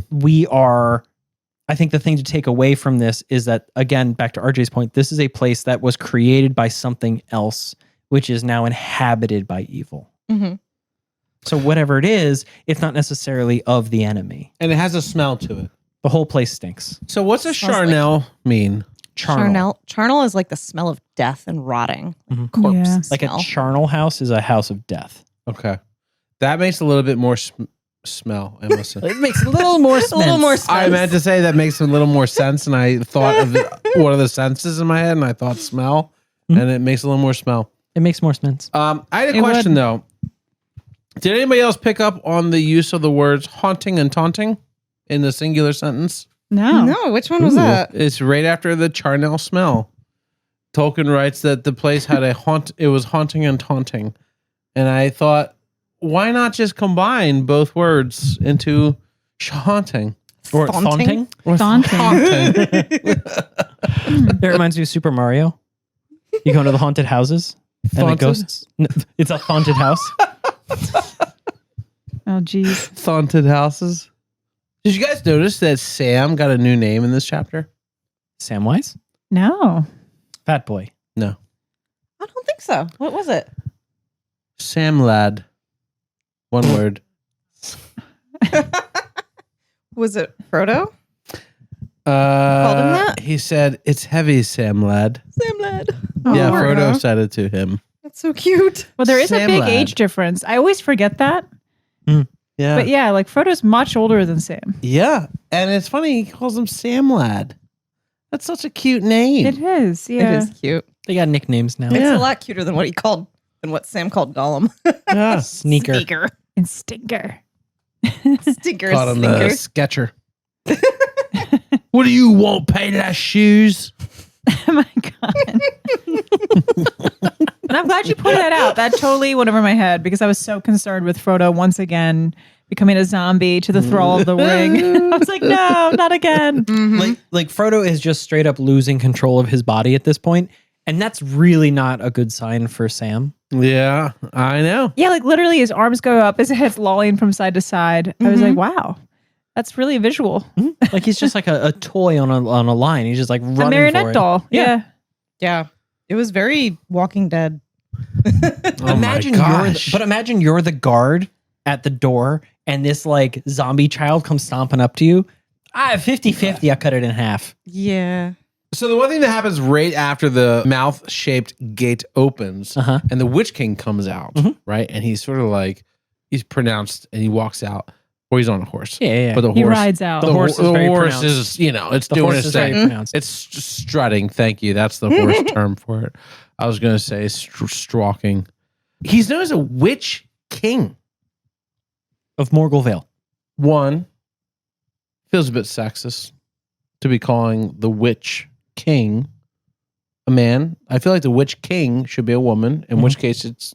I think the thing to take away from this is that, again, back to RJ's point, this is a place that was created by something else, which is now inhabited by evil.
Mhm.
So whatever it is, it's not necessarily of the enemy.
And it has a smell to it.
The whole place stinks.
So what's a
Smells like-
charnel mean?
Charnel.
Charnel is like the smell of death and rotting, like
Mhm.
corpse
Yeah.
Like a
smell.
charnel house is a house of death.
Okay. That makes a little bit more smell, I must say.
It makes a little more
a little more
sense.
I meant to say that makes a little more sense, and I thought of one of the senses in my head, and I thought smell, and it makes a little more smell.
It makes more sense.
I had a
It
question
would.
though. Did anybody else pick up on the use of the words haunting and taunting in the singular sentence?
No.
No, which one was
Ooh.
that?
It's right after the charnel smell. Tolkien writes that the place had it was haunting and taunting. And I thought, why not just combine both words into haunting?
Or
Taunting?
taunting.
Or
Taunting.
haunting.
It reminds me of Super Mario. You go into the haunted houses and the
Haunted?
ghosts. No, it's a haunted house.
Oh, geez.
Haunted houses. Did you guys notice that Sam got a new name in this chapter?
Samwise?
No.
Fat boy.
No.
I don't think so. What was it?
Sam Lad. One word.
Was it Frodo?
Called
him that?
He said, "It's heavy, Sam Lad."
Sam Lad.
Yeah,
Oh,
Frodo
huh?
said it to him.
That's so cute.
Well, there is
Sam
a big
lad.
age difference. I always forget that.
Yeah.
But yeah, like Frodo's much older than Sam.
Yeah. And it's funny, he calls him Sam Lad. That's such a cute name.
It is. Yeah.
It is cute.
They got nicknames now.
It's
Yeah.
a lot cuter than what Sam called Gollum.
Yeah.
Sneaker.
Sneaker.
And Stinker.
Stinker.
Called him the
Sneaker.
sketcher. What do you want, Payless shoes?
Oh my God. And I'm glad you pointed that out. That totally went over my head because I was so concerned with Frodo once again becoming a zombie to the thrall of the ring. I was like, no, not again.
Like Frodo is just straight up losing control of his body at this point, and that's really not a good sign for Sam.
Yeah, I know.
Yeah, like literally his arms go up, his head's lolling from side to side. I was like, wow, that's really visual.
Like he's just like a toy on a line. He's just like running
A marionette
for it.
doll. Yeah.
Yeah. It was very Walking Dead.
Imagine imagine you're the guard at the door, and this like zombie child comes stomping up to you. 50-50, I cut it in half.
Yeah.
So the one thing that happens right after the mouth-shaped gate opens and the Witch King comes out, right? And he's sort of like, he's pronounced and he walks out, or he's on a horse.
Yeah.
But the
He
horse,
rides out.
The horse is very pronounced.
is, it's
The
doing
horse
its
is very
thing.
pronounced.
It's strutting. Thank you. That's the horse term for it. I was going to say stalking. He's known as a Witch King.
Of Morgul Vale.
One, feels a bit sexist to be calling the Witch King a man. I feel like the Witch King should be a woman, in which case it's,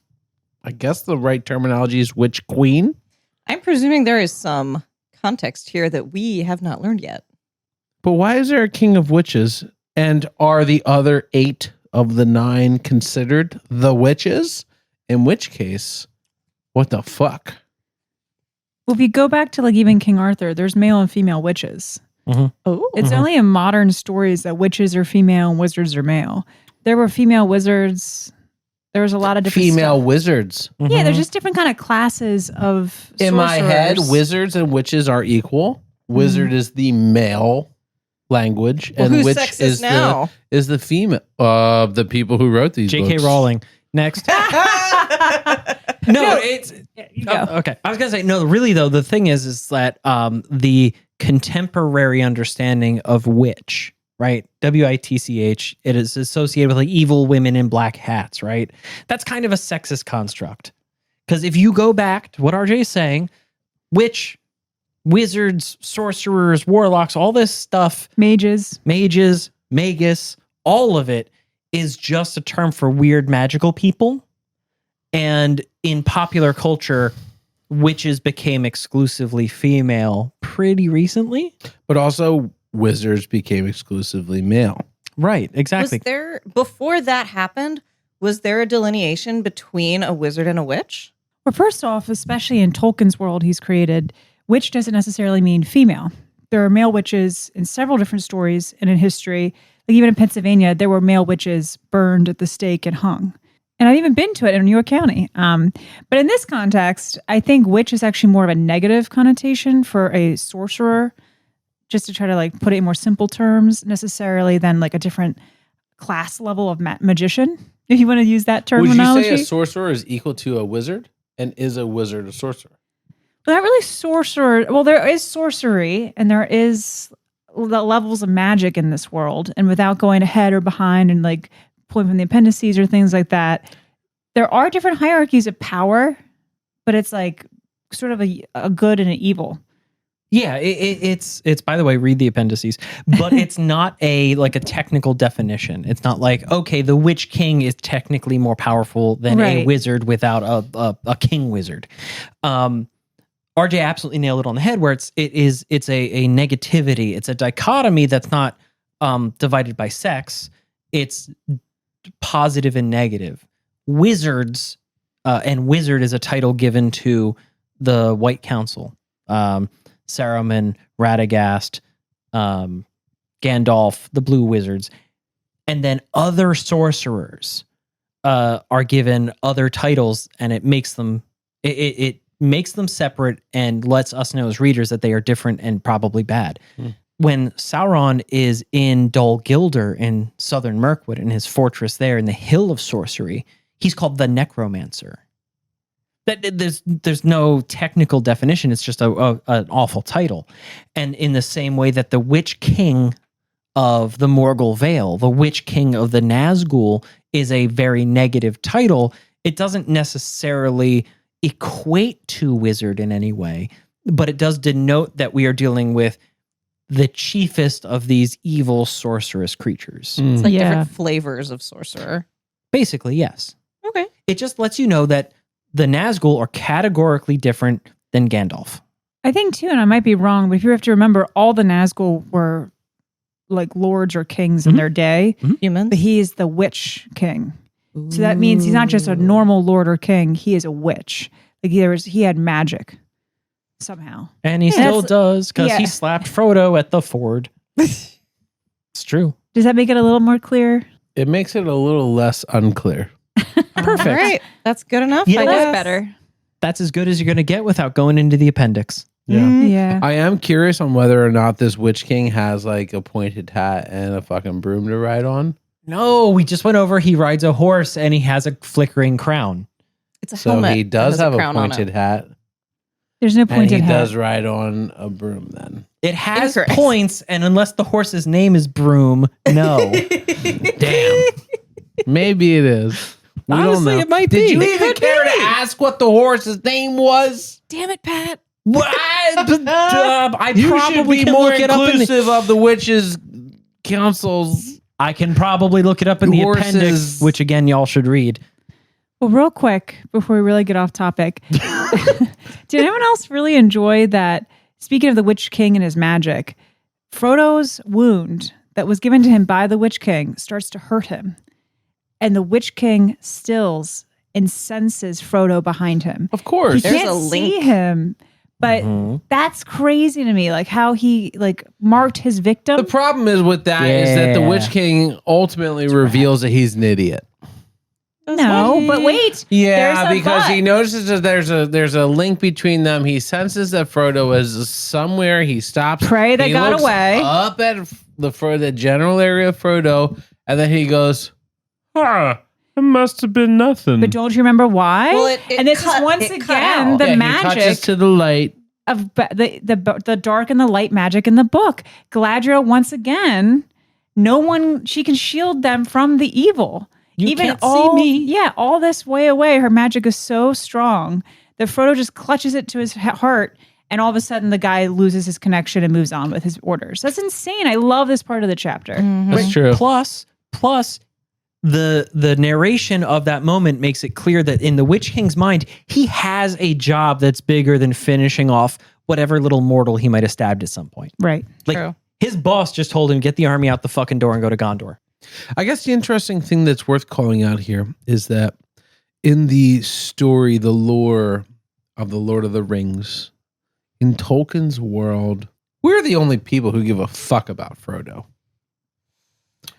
I guess the right terminology is Witch Queen.
I'm presuming there is some context here that we have not learned yet.
But why is there a king of witches? And are the other 8 of the 9 considered the witches? In which case, what the fuck?
Well, if you go back to like even King Arthur, there's male and female witches.
Oh,
It's only in modern stories that witches are female and wizards are male. There were female wizards. There was a lot of different
Female
stuff.
wizards.
Yeah, there's just different kind of classes of
In my head,
sorcerers.
wizards and witches are equal. Wizard is the male language,
well,
and
who's
witch
sexist
is
now?
the female. The people who wrote these
J.K.
books.
Rowling. Next. No, it's
You go.
okay. I was gonna say no. Really, though, the thing is that the contemporary understanding of witch, right? WITCH. It is associated with like evil women in black hats, right? That's kind of a sexist construct. Because if you go back to what RJ is saying, witch, wizards, sorcerers, warlocks, all this stuff,
Mages.
mages, magus, all of it is just a term for weird magical people. And in popular culture, witches became exclusively female pretty recently.
But also, wizards became exclusively male.
Right, exactly.
Was there, before that happened, was there a delineation between a wizard and a witch?
Well, first off, especially in Tolkien's world he's created, witch doesn't necessarily mean female. There are male witches in several different stories and in history. Like even in Pennsylvania, there were male witches burned at the stake and hung. And I've even been to it in New York County. But in this context, I think witch is actually more of a negative connotation for a sorcerer, just to try to like put it in more simple terms necessarily than like a different class level of magician, if you want to use that terminology.
Would you say a sorcerer is equal to a wizard? And is a wizard a sorcerer?
Well, not really sorcerer. Well, there is sorcery and there is the levels of magic in this world. And without going ahead or behind and like pulling from the appendices or things like that, there are different hierarchies of power, but it's like sort of a good and an evil.
Yeah, it's by the way, read the appendices, but it's not a technical definition. It's not like, okay, the Witch King is technically more powerful than a
Right.
wizard without a king wizard. RJ absolutely nailed it on the head where it's a negativity. It's a dichotomy that's not divided by sex. It's positive and negative. Wizards, and wizard is a title given to the White Council. Saruman, Radagast, Gandalf, the Blue Wizards, and then other sorcerers are given other titles, and it makes them it makes them separate and lets us know as readers that they are different and probably bad. When Sauron is in Dol Guldur in southern Mirkwood in his fortress there in the Hill of Sorcery, he's called the Necromancer. That there's no technical definition. It's just an awful title. And in the same way that the Witch King of the Morgul Vale, the Witch King of the Nazgul is a very negative title, it doesn't necessarily equate to wizard in any way, but it does denote that we are dealing with the chiefest of these evil sorceress creatures.
It's like
Yeah.
different flavors of sorcerer.
Basically, yes.
Okay.
It just lets you know that the Nazgul are categorically different than Gandalf.
I think too, and I might be wrong, but you have to remember all the Nazgul were like lords or kings in their day,
Humans.
but he is the witch king. So that means he's not just a normal lord or king, he is a witch. Like he had magic somehow.
And he still
That's-
does because he
yeah.
slapped Frodo at the ford. It's true.
Does that make it a little more clear?
It makes it a little less unclear.
Perfect.
All right. That's good enough.
You
I
know
guess.
what?
Better.
That's as good as you're going to get without going into the appendix.
Yeah.
I am curious on whether or not this Witch King has like a pointed hat and a fucking broom to ride on.
No, we just went over. He rides a horse and he has a flickering crown.
It's a
So
helmet.
he
that
does
has
have a
crown on
pointed
it.
hat.
There's no
And
pointed
he
hat.
does ride on a broom then.
It has
Incorrect.
points, and unless the horse's name is Broom, no.
Damn. Maybe it is. We
Honestly,
don't know.
it might
Did
be.
you
It
even
could
care
be.
to ask what the horse's name was?
Damn it, Pat.
I
You should
probably
be
can
more
look it up in the,
inclusive of the witches' councils.
I can probably look it up in the
Horses.
appendix, which again y'all should read.
Well, real quick, before we really get off topic, did anyone else really enjoy that? Speaking of the Witch King and his magic, Frodo's wound that was given to him by the Witch King starts to hurt him. And the Witch King stills and senses Frodo behind him.
Of course.
He
There's
can't
a link.
see him, but that's crazy to me. Like how he like marked his victim.
The problem is with that is that the Witch King ultimately reveals that he's an idiot.
No, but wait.
Yeah,
there's a
because
but.
he notices that there's a link between them. He senses that Frodo is somewhere. He stops.
Prey that
he
got
looks
away.
up at the general area of Frodo, and then he goes, it must have been nothing.
But don't you remember why?
Well, it
and this
cut-
is once
it cut
again
out.
the
He
magic
touches to the light.
of the dark and the light magic in the book. Galadriel once again, she can shield them from the evil.
You
Even
can't
all,
see me.
Yeah, all this way away, her magic is so strong that Frodo just clutches it to his heart, and all of a sudden the guy loses his connection and moves on with his orders. That's insane. I love this part of the chapter.
That's true.
Plus, the narration of that moment makes it clear that in the Witch King's mind, he has a job that's bigger than finishing off whatever little mortal he might have stabbed at some point.
Right.
Like
True.
his boss just told him, get the army out the fucking door and go to Gondor.
I guess the interesting thing that's worth calling out here is that in the story, the lore of the Lord of the Rings, in Tolkien's world, we're the only people who give a fuck about Frodo.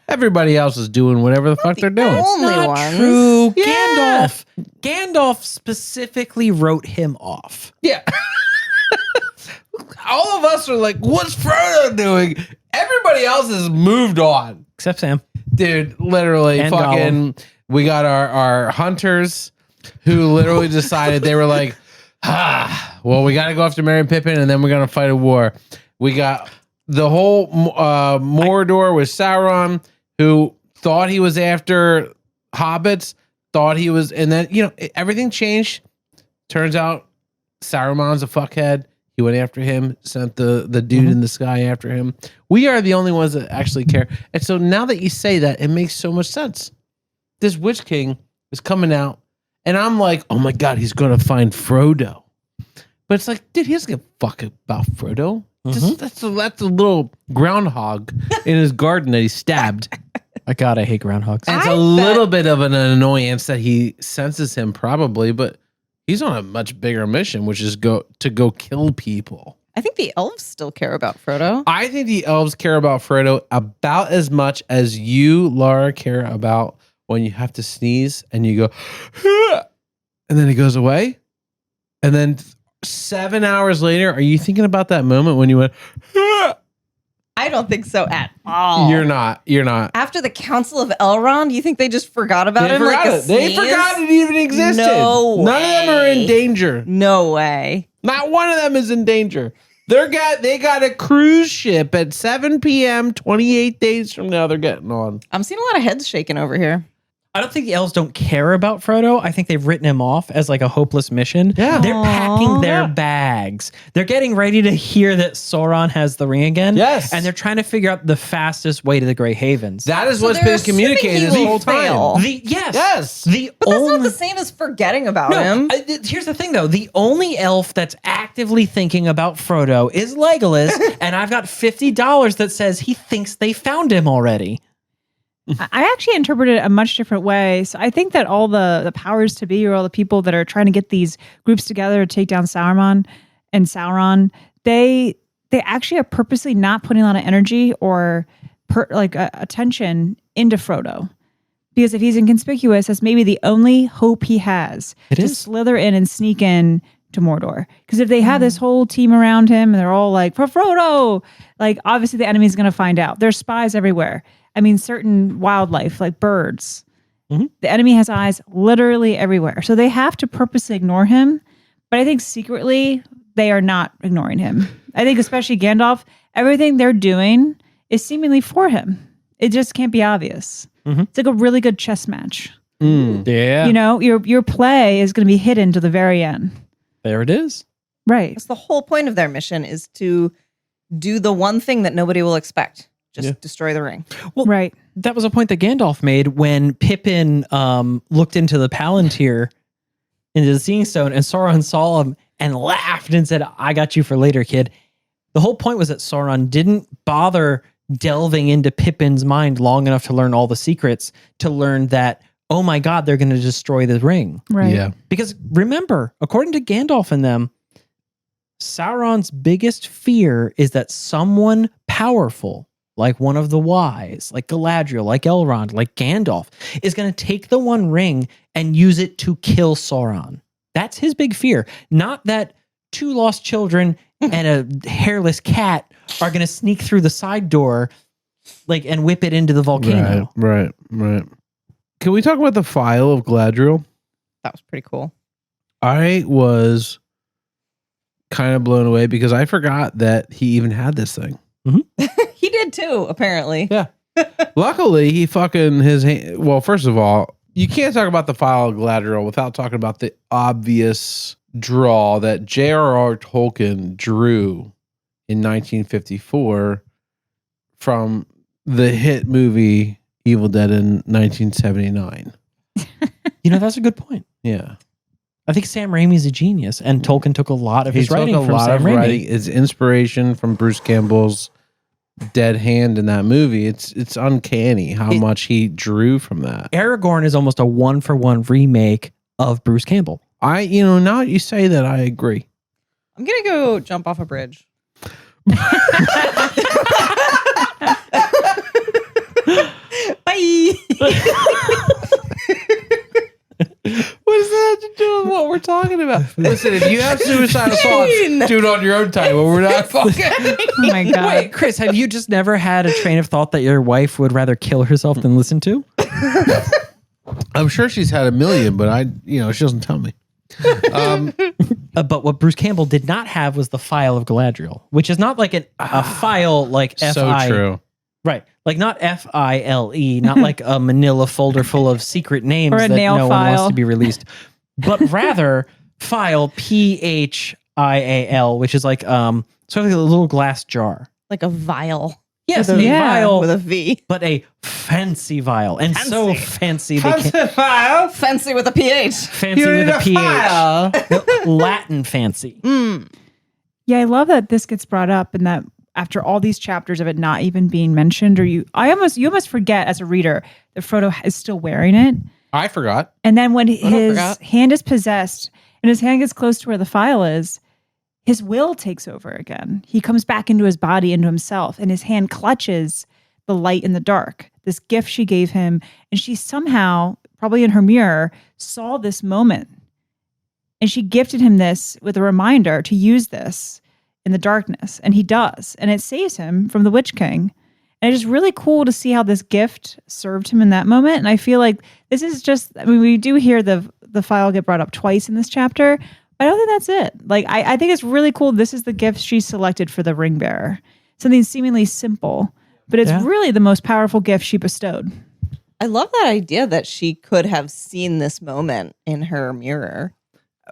Everybody else is doing whatever the fuck they're doing.
only
Not
ones.
true.
Yeah.
Gandalf specifically wrote him off.
Yeah. All of us are like, what's Frodo doing? Everybody else has moved on.
Except Sam.
Dude, literally
And
fucking, we got our hunters who literally decided they were like, well, we got to go after Merry and Pippin and then we're going to fight a war. We got the whole Mordor with Sauron, who thought he was after hobbits, and then, everything changed. Turns out Saruman's a fuckhead. He went after him, sent the dude in the sky after him. We are the only ones that actually care. And so now that you say that, it makes so much sense. This Witch King is coming out, and I'm like, oh my God, he's going to find Frodo. But it's like, dude, he doesn't give a fuck about Frodo. That's a little groundhog in his garden that he stabbed.
I hate groundhogs.
And it's a little bit of an annoyance that he senses him probably, but he's on a much bigger mission, which is go kill people.
I think the elves still care about Frodo.
I think the elves care about Frodo about as much as you, Laura, care about when you have to sneeze and you go, and then it goes away. And then 7 hours later, are you thinking about that moment when you went,
I don't think so at all.
You're not.
After the Council of Elrond, you think they just forgot about
They
him?
forgot
like a
it. They
sneeze?
forgot it even existed.
No
None of them are in
way.
danger.
No way.
Not one of them is in danger. They got a cruise ship at 7 p.m. 28 days from now. They're getting on.
I'm seeing a lot of heads shaking over here.
I don't think the elves don't care about Frodo. I think they've written him off as like a hopeless mission.
Yeah.
They're packing their bags. They're getting ready to hear that Sauron has the ring again.
Yes.
And they're trying to figure out the fastest way to the Grey Havens.
That is
So
what's
they're
been
assuming
communicated
he
this
will
whole
fail.
time.
Yes. The
But that's
only,
not the same as forgetting about him.
Here's the thing, though. The only elf that's actively thinking about Frodo is Legolas, and I've got $50 that says he thinks they found him already.
I actually interpreted it a much different way. So I think that all the powers to be, or all the people that are trying to get these groups together to take down Sauron, they actually are purposely not putting a lot of energy or attention into Frodo. Because if he's inconspicuous, that's maybe the only hope he has to slither in and sneak in to Mordor. Because if they have this whole team around him and they're all like, for Frodo, like obviously the enemy's going to find out. There's spies everywhere. I mean, certain wildlife like birds. The enemy has eyes literally everywhere. So they have to purposely ignore him. But I think secretly they are not ignoring him. I think especially Gandalf, everything they're doing is seemingly for him. It just can't be obvious. It's like a really good chess match.
Yeah.
You know, your play is going to be hidden to the very end.
There it is.
Right.
That's the whole point of their mission, is to do the one thing that nobody will expect. Just destroy the ring.
Well,
Right.
that was a point that Gandalf made when Pippin looked into the Palantir, into the Seeing Stone, and Sauron saw him and laughed and said, I got you for later, kid. The whole point was that Sauron didn't bother delving into Pippin's mind long enough to learn all the secrets, to learn that, oh my God, they're going to destroy the ring.
Right.
Yeah.
Because remember, according to Gandalf and them, Sauron's biggest fear is that someone powerful, like one of the wise, like Galadriel, like Elrond, like Gandalf, is going to take the One Ring and use it to kill Sauron. That's his big fear. Not that two lost children and a hairless cat are going to sneak through the side door and whip it into the volcano.
Right. Can we talk about the Phial of Galadriel?
That was pretty cool.
I was kind of blown away because I forgot that he even had this thing.
He did too, apparently.
Yeah. Luckily, he fucking his hand. Well, first of all, you can't talk about the Phial of Galadriel without talking about the obvious draw that J.R.R. Tolkien drew in 1954 from the hit movie Evil Dead in 1979.
That's a good point.
Yeah.
I think Sam Raimi's a genius, and Tolkien took a lot of his writing from Sam Raimi.
His inspiration from Bruce Campbell's dead hand in that movie. It's uncanny how much he drew from that.
Aragorn is almost a 1-for-1 remake of Bruce Campbell.
Now that you say that, I agree.
I'm going to go jump off a bridge. Bye.
What does that have to do with what we're talking about? Listen, if you have suicidal thoughts, do it on your own time. But we're not fucking.
Oh my God.
Wait, Chris, have you just never had a train of thought that your wife would rather kill herself than listen to?
I'm sure she's had a million, but she doesn't tell me.
But what Bruce Campbell did not have was the Phial of Galadriel, which is not like a file like
So
F-I.
true.
Right. Like not F-I-L-E, not like a manila folder full of secret names
Or a
that
nail
no one wants
file.
to be released, but rather file, P-H-I-A-L, which is like sort of like a little glass jar.
Like a vial.
Yes,
With
a
a-
vial,
With a V.
but a fancy vial. And so fancy they
How's
can't...
the file?
Fancy with a PH.
Fancy with a PH. Latin fancy.
Yeah, I love that this gets brought up and that after all these chapters of it not even being mentioned, you almost forget as a reader that Frodo is still wearing it.
I forgot.
And then when his
forgot.
hand is possessed and his hand gets close to where the file is, his will takes over again. He comes back into his body, into himself, and his hand clutches the light in the dark, this gift she gave him. And she somehow, probably in her mirror, saw this moment. And she gifted him this with a reminder to use this in the darkness. And he does. And it saves him from the Witch King. And it's just really cool to see how this gift served him in that moment. And I feel like this is just, we do hear the file get brought up twice in this chapter. But I don't think that's it. Like, I think it's really cool. This is the gift she selected for the ring bearer. Something seemingly simple, but it's really the most powerful gift she bestowed.
I love that idea that she could have seen this moment in her mirror.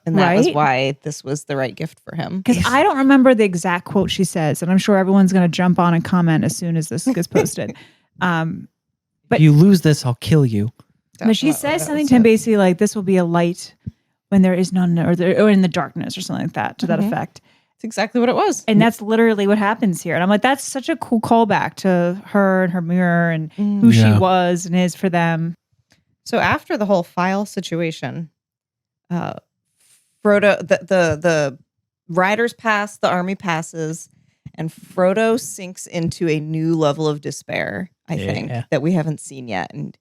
And that was
Right?
why this was the right gift for him.
Because I don't remember the exact quote she says, and I'm sure everyone's going to jump on and comment as soon as this gets posted. But-
If you lose this, I'll kill you.
But she says something to him basically like, this will be a light when there is none, or in the darkness or something like that, to that effect.
That's exactly what it was.
And that's literally what happens here. And I'm like, that's such a cool callback to her and her mirror and who she was and is for them.
So after the whole file situation, Frodo, the riders pass, the army passes, and Frodo sinks into a new level of despair, I think, that we haven't seen yet. And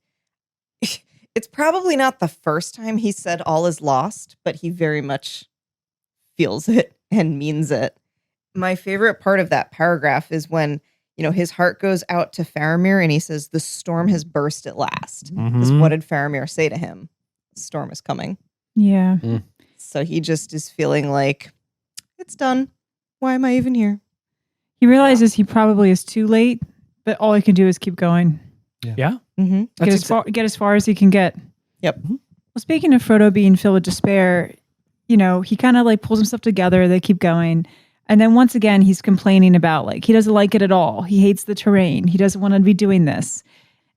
it's probably not the first time he said all is lost, but he very much feels it and means it. My favorite part of that paragraph is when, his heart goes out to Faramir and he says, the storm has burst at last. Because what did Faramir say to him? The storm is coming.
Yeah.
So he just is feeling like, it's done. Why am I even here?
He realizes he probably is too late, but all he can do is keep going.
Yeah.
Mm-hmm.
Get as far as he can get.
Yep.
Well, speaking of Frodo being filled with despair, he kind of like pulls himself together. They keep going. And then once again, he's complaining about he doesn't like it at all. He hates the terrain. He doesn't want to be doing this.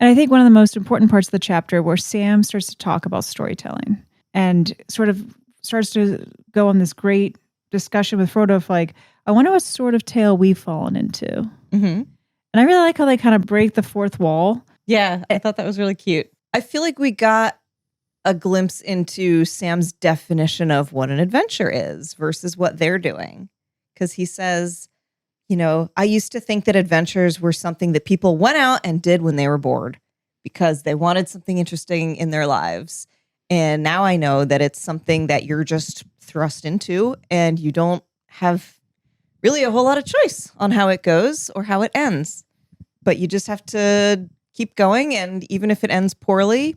And I think one of the most important parts of the chapter where Sam starts to talk about storytelling and sort of starts to go on this great discussion with Frodo of I wonder what sort of tale we've fallen into.
Mm-hmm.
And I really like how they kind of break the fourth wall.
Yeah, I thought that was really cute. I feel like we got a glimpse into Sam's definition of what an adventure is versus what they're doing. Because he says, I used to think that adventures were something that people went out and did when they were bored because they wanted something interesting in their lives. And now I know that it's something that you're just thrust into and you don't have really a whole lot of choice on how it goes or how it ends. But you just have to keep going. And even if it ends poorly,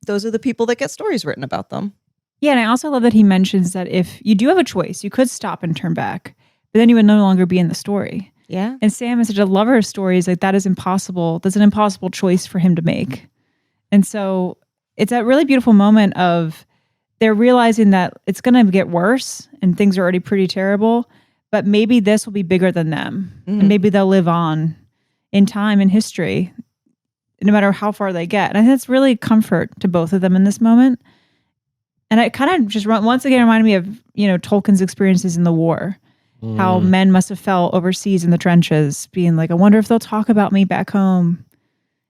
those are the people that get stories written about them.
Yeah, and I also love that he mentions that if you do have a choice, you could stop and turn back, but then you would no longer be in the story.
Yeah.
And Sam is such a lover of stories, like that is impossible. That's an impossible choice for him to make. And so it's that really beautiful moment of they're realizing that it's going to get worse and things are already pretty terrible, but maybe this will be bigger than them.
Mm-hmm.
And maybe they'll live on in time and history, no matter how far they get. And I think that's really comfort to both of them in this moment. And it kind of just once again reminded me of, Tolkien's experiences in the war, how men must have felt overseas in the trenches, being like, I wonder if they'll talk about me back home.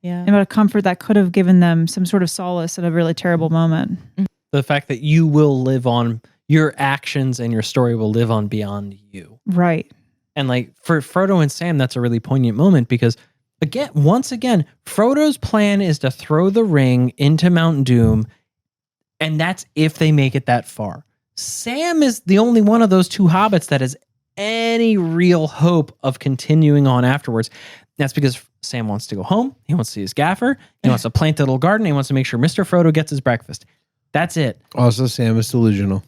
Yeah.
And about a comfort that could have given them some sort of solace in a really terrible moment.
The fact that you will live on, your actions and your story will live on beyond you.
Right.
And like for Frodo and Sam, that's a really poignant moment because once again, Frodo's plan is to throw the ring into Mount Doom, and that's if they make it that far. Sam is the only one of those two hobbits that has any real hope of continuing on afterwards. That's because Sam wants to go home. He wants to see his gaffer. He wants to plant a little garden. He wants to make sure Mr. Frodo gets his breakfast. That's it.
Also, Sam is delusional.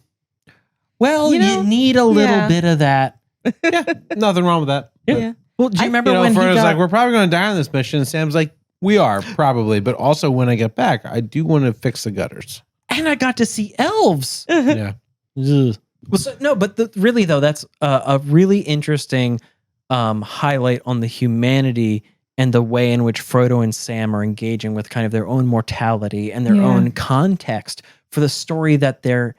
Well, you need a little bit of that.
Yeah, nothing wrong with that.
Yeah.
Well, do you remember when
Frodo's
he got...
like, we're probably going to die on this mission. And Sam's like, we are probably, but also when I get back, I do want to fix the gutters.
And I got to see elves.
Yeah.
Ugh. Well, but really though, that's a really interesting highlight on the humanity and the way in which Frodo and Sam are engaging with kind of their own mortality and their own context for the story that they're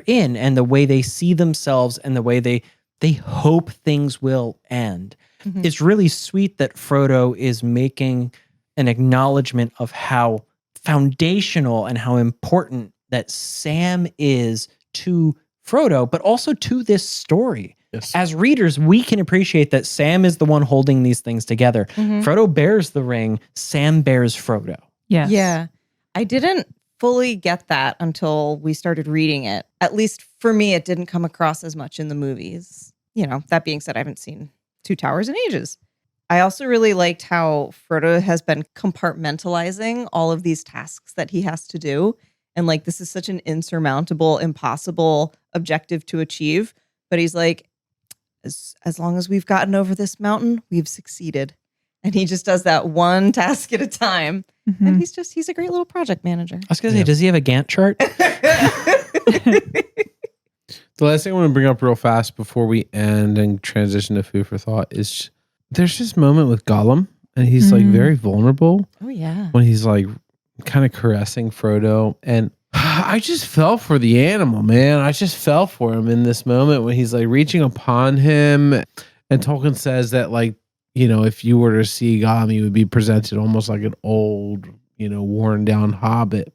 in, and the way they see themselves and the way they hope things will end. Mm-hmm. It's really sweet that Frodo is making an acknowledgement of how foundational and how important that Sam is to Frodo, but also to this story. Yes. As readers, we can appreciate that Sam is the one holding these things together. Mm-hmm. Frodo bears the ring, Sam bears Frodo.
Yes.
Yeah. I didn't fully get that until we started reading it. At least for me, it didn't come across as much in the movies. That being said, I haven't seen Two Towers in ages. I also really liked how Frodo has been compartmentalizing all of these tasks that he has to do. And like, this is such an insurmountable, impossible objective to achieve. But he's like, as long as we've gotten over this mountain, we've succeeded. And he just does that one task at a time. Mm-hmm. And he's a great little project manager.
I was going to say, does he have a Gantt chart?
The last thing I want to bring up real fast before we end and transition to food for thought is there's this moment with Gollum, and he's like very vulnerable.
Oh, yeah.
When he's like kind of caressing Frodo. And I just fell for the animal, man. I just fell for him in this moment when he's like reaching upon him. And Tolkien says that, like, if you were to see Gollum, he would be presented almost like an old, worn down hobbit.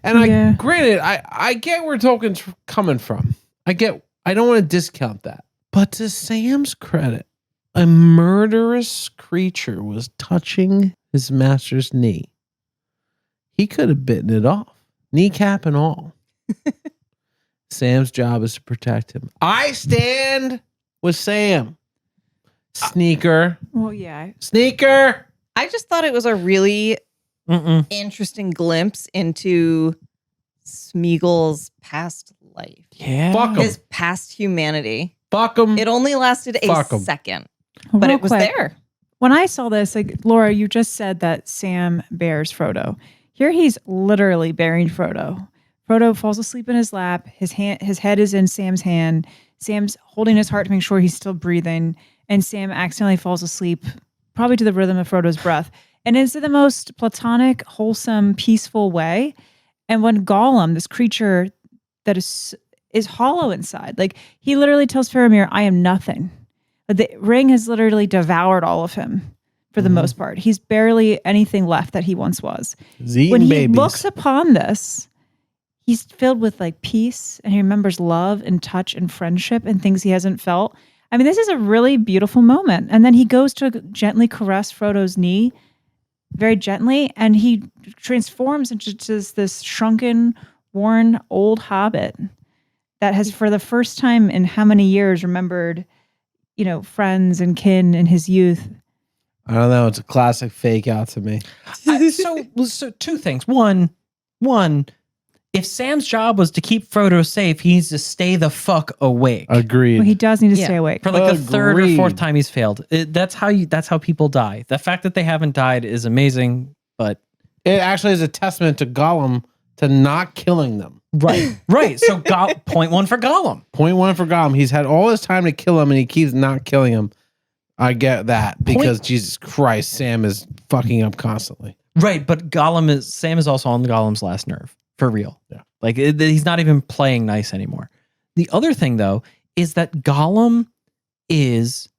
And granted, I get where Tolkien's coming from. I don't want to discount that. But to Sam's credit, a murderous creature was touching his master's knee. He could have bitten it off, kneecap and all. Sam's job is to protect him. I stand with Sam. Sneaker.
Well, yeah.
Sneaker.
I just thought it was a really interesting glimpse into Smeagol's past life.
Yeah.
Fuck him.
His past humanity.
Fuck him.
It only lasted a second, but
Real
it was
quick,
there.
When I saw this, like, Laura, you just said that Sam bears Frodo. Here he's literally bearing Frodo. Frodo falls asleep in his lap. His head is in Sam's hand. Sam's holding his heart to make sure he's still breathing. And Sam accidentally falls asleep, probably to the rhythm of Frodo's breath. And it's in the most platonic, wholesome, peaceful way. And when Gollum, this creature that is hollow inside, like, he literally tells Faramir, I am nothing. The ring has literally devoured all of him for the most part. He's barely anything left that he once was.
He's eating
When he
babies.
looks upon this, he's filled with like peace, and he remembers love and touch and friendship and things he hasn't felt. I mean, this is a really beautiful moment. And then he goes to gently caress Frodo's knee, very gently, and he transforms into just this shrunken, worn old hobbit that has, for the first time in how many years, remembered, friends and kin in his youth.
I don't know. It's a classic fake out to me.
So two things. One, if Sam's job was to keep Frodo safe, he needs to stay the fuck awake.
Agreed.
Well, he does need to
Yeah.
stay awake.
For like the third or
Agreed.
fourth time he's failed. That's how people die. The fact that they haven't died is amazing, but
It actually is a testament to Gollum to not killing them.
right. So point one for Gollum.
Point one for Gollum. He's had all his time to kill him and he keeps not killing him. I get that because Jesus Christ, Sam is fucking up constantly.
Right, but Sam is also on Gollum's last nerve. For real.
Yeah.
Like he's not even playing nice anymore. The other thing though is that Gollum is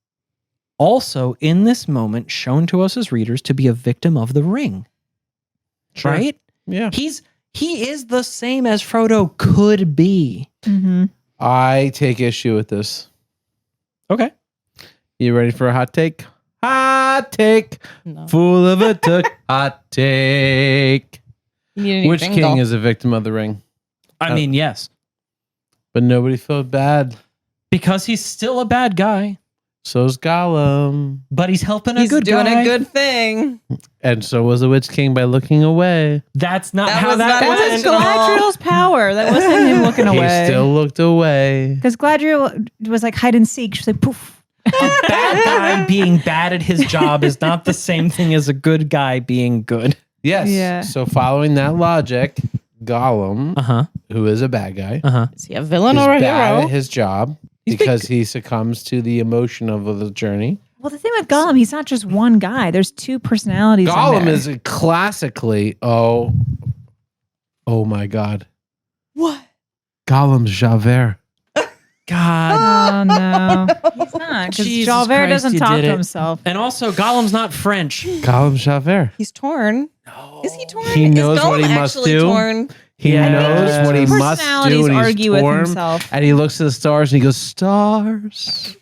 also in this moment shown to us as readers to be a victim of the ring.
Sure.
Right?
Yeah.
He is the same as Frodo could be.
Mm-hmm.
I take issue with this.
Okay.
You ready for a hot take? Hot take.
No.
Full of a hot take.
You need a new
Which
jingle.
king is a victim of the ring?
I mean, yes.
But nobody felt bad.
Because he's still a bad guy,
So's Gollum.
but he's helping
He's
a good
doing
guy.
a good thing.
And so was the Witch King by looking away.
That's not
That
how
was
that
not
That was
went.
intentional.
Galadriel's power. That wasn't him looking away.
He still looked away.
Because Galadriel was like hide and seek. She's like, poof.
Bad guy being bad at his job is not the same thing as a good guy being good.
Yes.
Yeah.
So following that logic, Gollum,
Uh-huh.
who is a bad guy,
Uh-huh.
Is he a villain
is
or a
bad
hero?
at his job because he succumbs to the emotion of the journey.
Well, the thing with Gollum, he's not just one guy. There's two personalities. in
Gollum
there.
is classically, oh my God.
What?
Gollum's Javert.
God.
Oh no, he's not. Because
Jesus
Javert
Christ,
doesn't
you
talk
did
to
it.
himself.
And also, Gollum's not French.
Gollum's Javert.
He's torn. Is he torn?
He knows
is
what
Gollum
he must
actually
do.
Torn?
He
Yeah.
knows what he
Two
must
personalities
do. And he's
argue with
torn,
himself.
and he looks to the stars and he goes, stars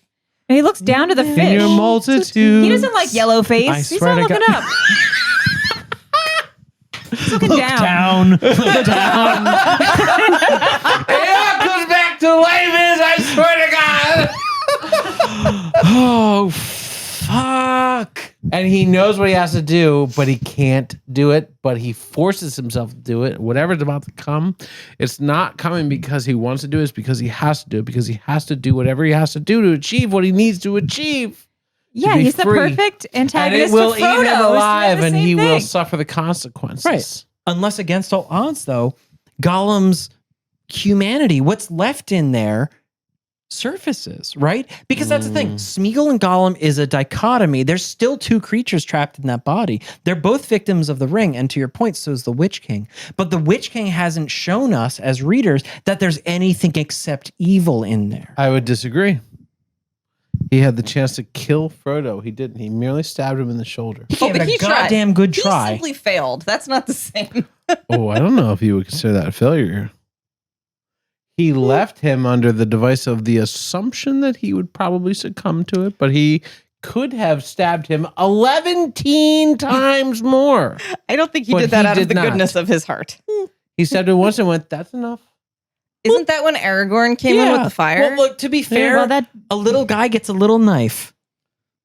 And he looks down to the
in
fish.
your multitude.
He doesn't like yellow face.
I
He's
swear
not
to
looking
God.
up. He's looking down.
Look down.
Yeah, goes back to life is, I swear to God.
Oh, fuck.
And he knows what he has to do, but he can't do it. But he forces himself to do it. Whatever's about to come, it's not coming because he wants to do it. It's because he has to do it. Because he has to do whatever he has to do to achieve what he needs to achieve.
Yeah,
be
he's the
free.
perfect
And
antagonist
it will
to
eat
Frodo.
him
He's doing
alive,
the
and
same
he will
thing.
suffer the consequences.
Right. Unless against all odds, though, Gollum's humanity, what's left in there, surfaces, right? Because that's the thing. Smeagol and Gollum is a dichotomy. There's still two creatures trapped in that body. They're both victims of the ring. And to your point, so is the Witch King. But the Witch King hasn't shown us as readers that there's anything except evil in there.
I would disagree. He had the chance to kill Frodo. He didn't. He merely stabbed him in the shoulder.
He gave it a
he tried.
goddamn good
He
try.
simply failed. That's not the same.
Oh, I don't know if you would consider that a failure. He left him under the device of the assumption that he would probably succumb to it, but he could have stabbed him 11 times more.
I don't think he
But
did that
he
out
did
of the
not.
goodness of his heart.
He stabbed him once and went, that's enough.
Isn't that when Aragorn came in with the fire?
Well, look, to be fair,
well, that-
a little guy gets a little knife.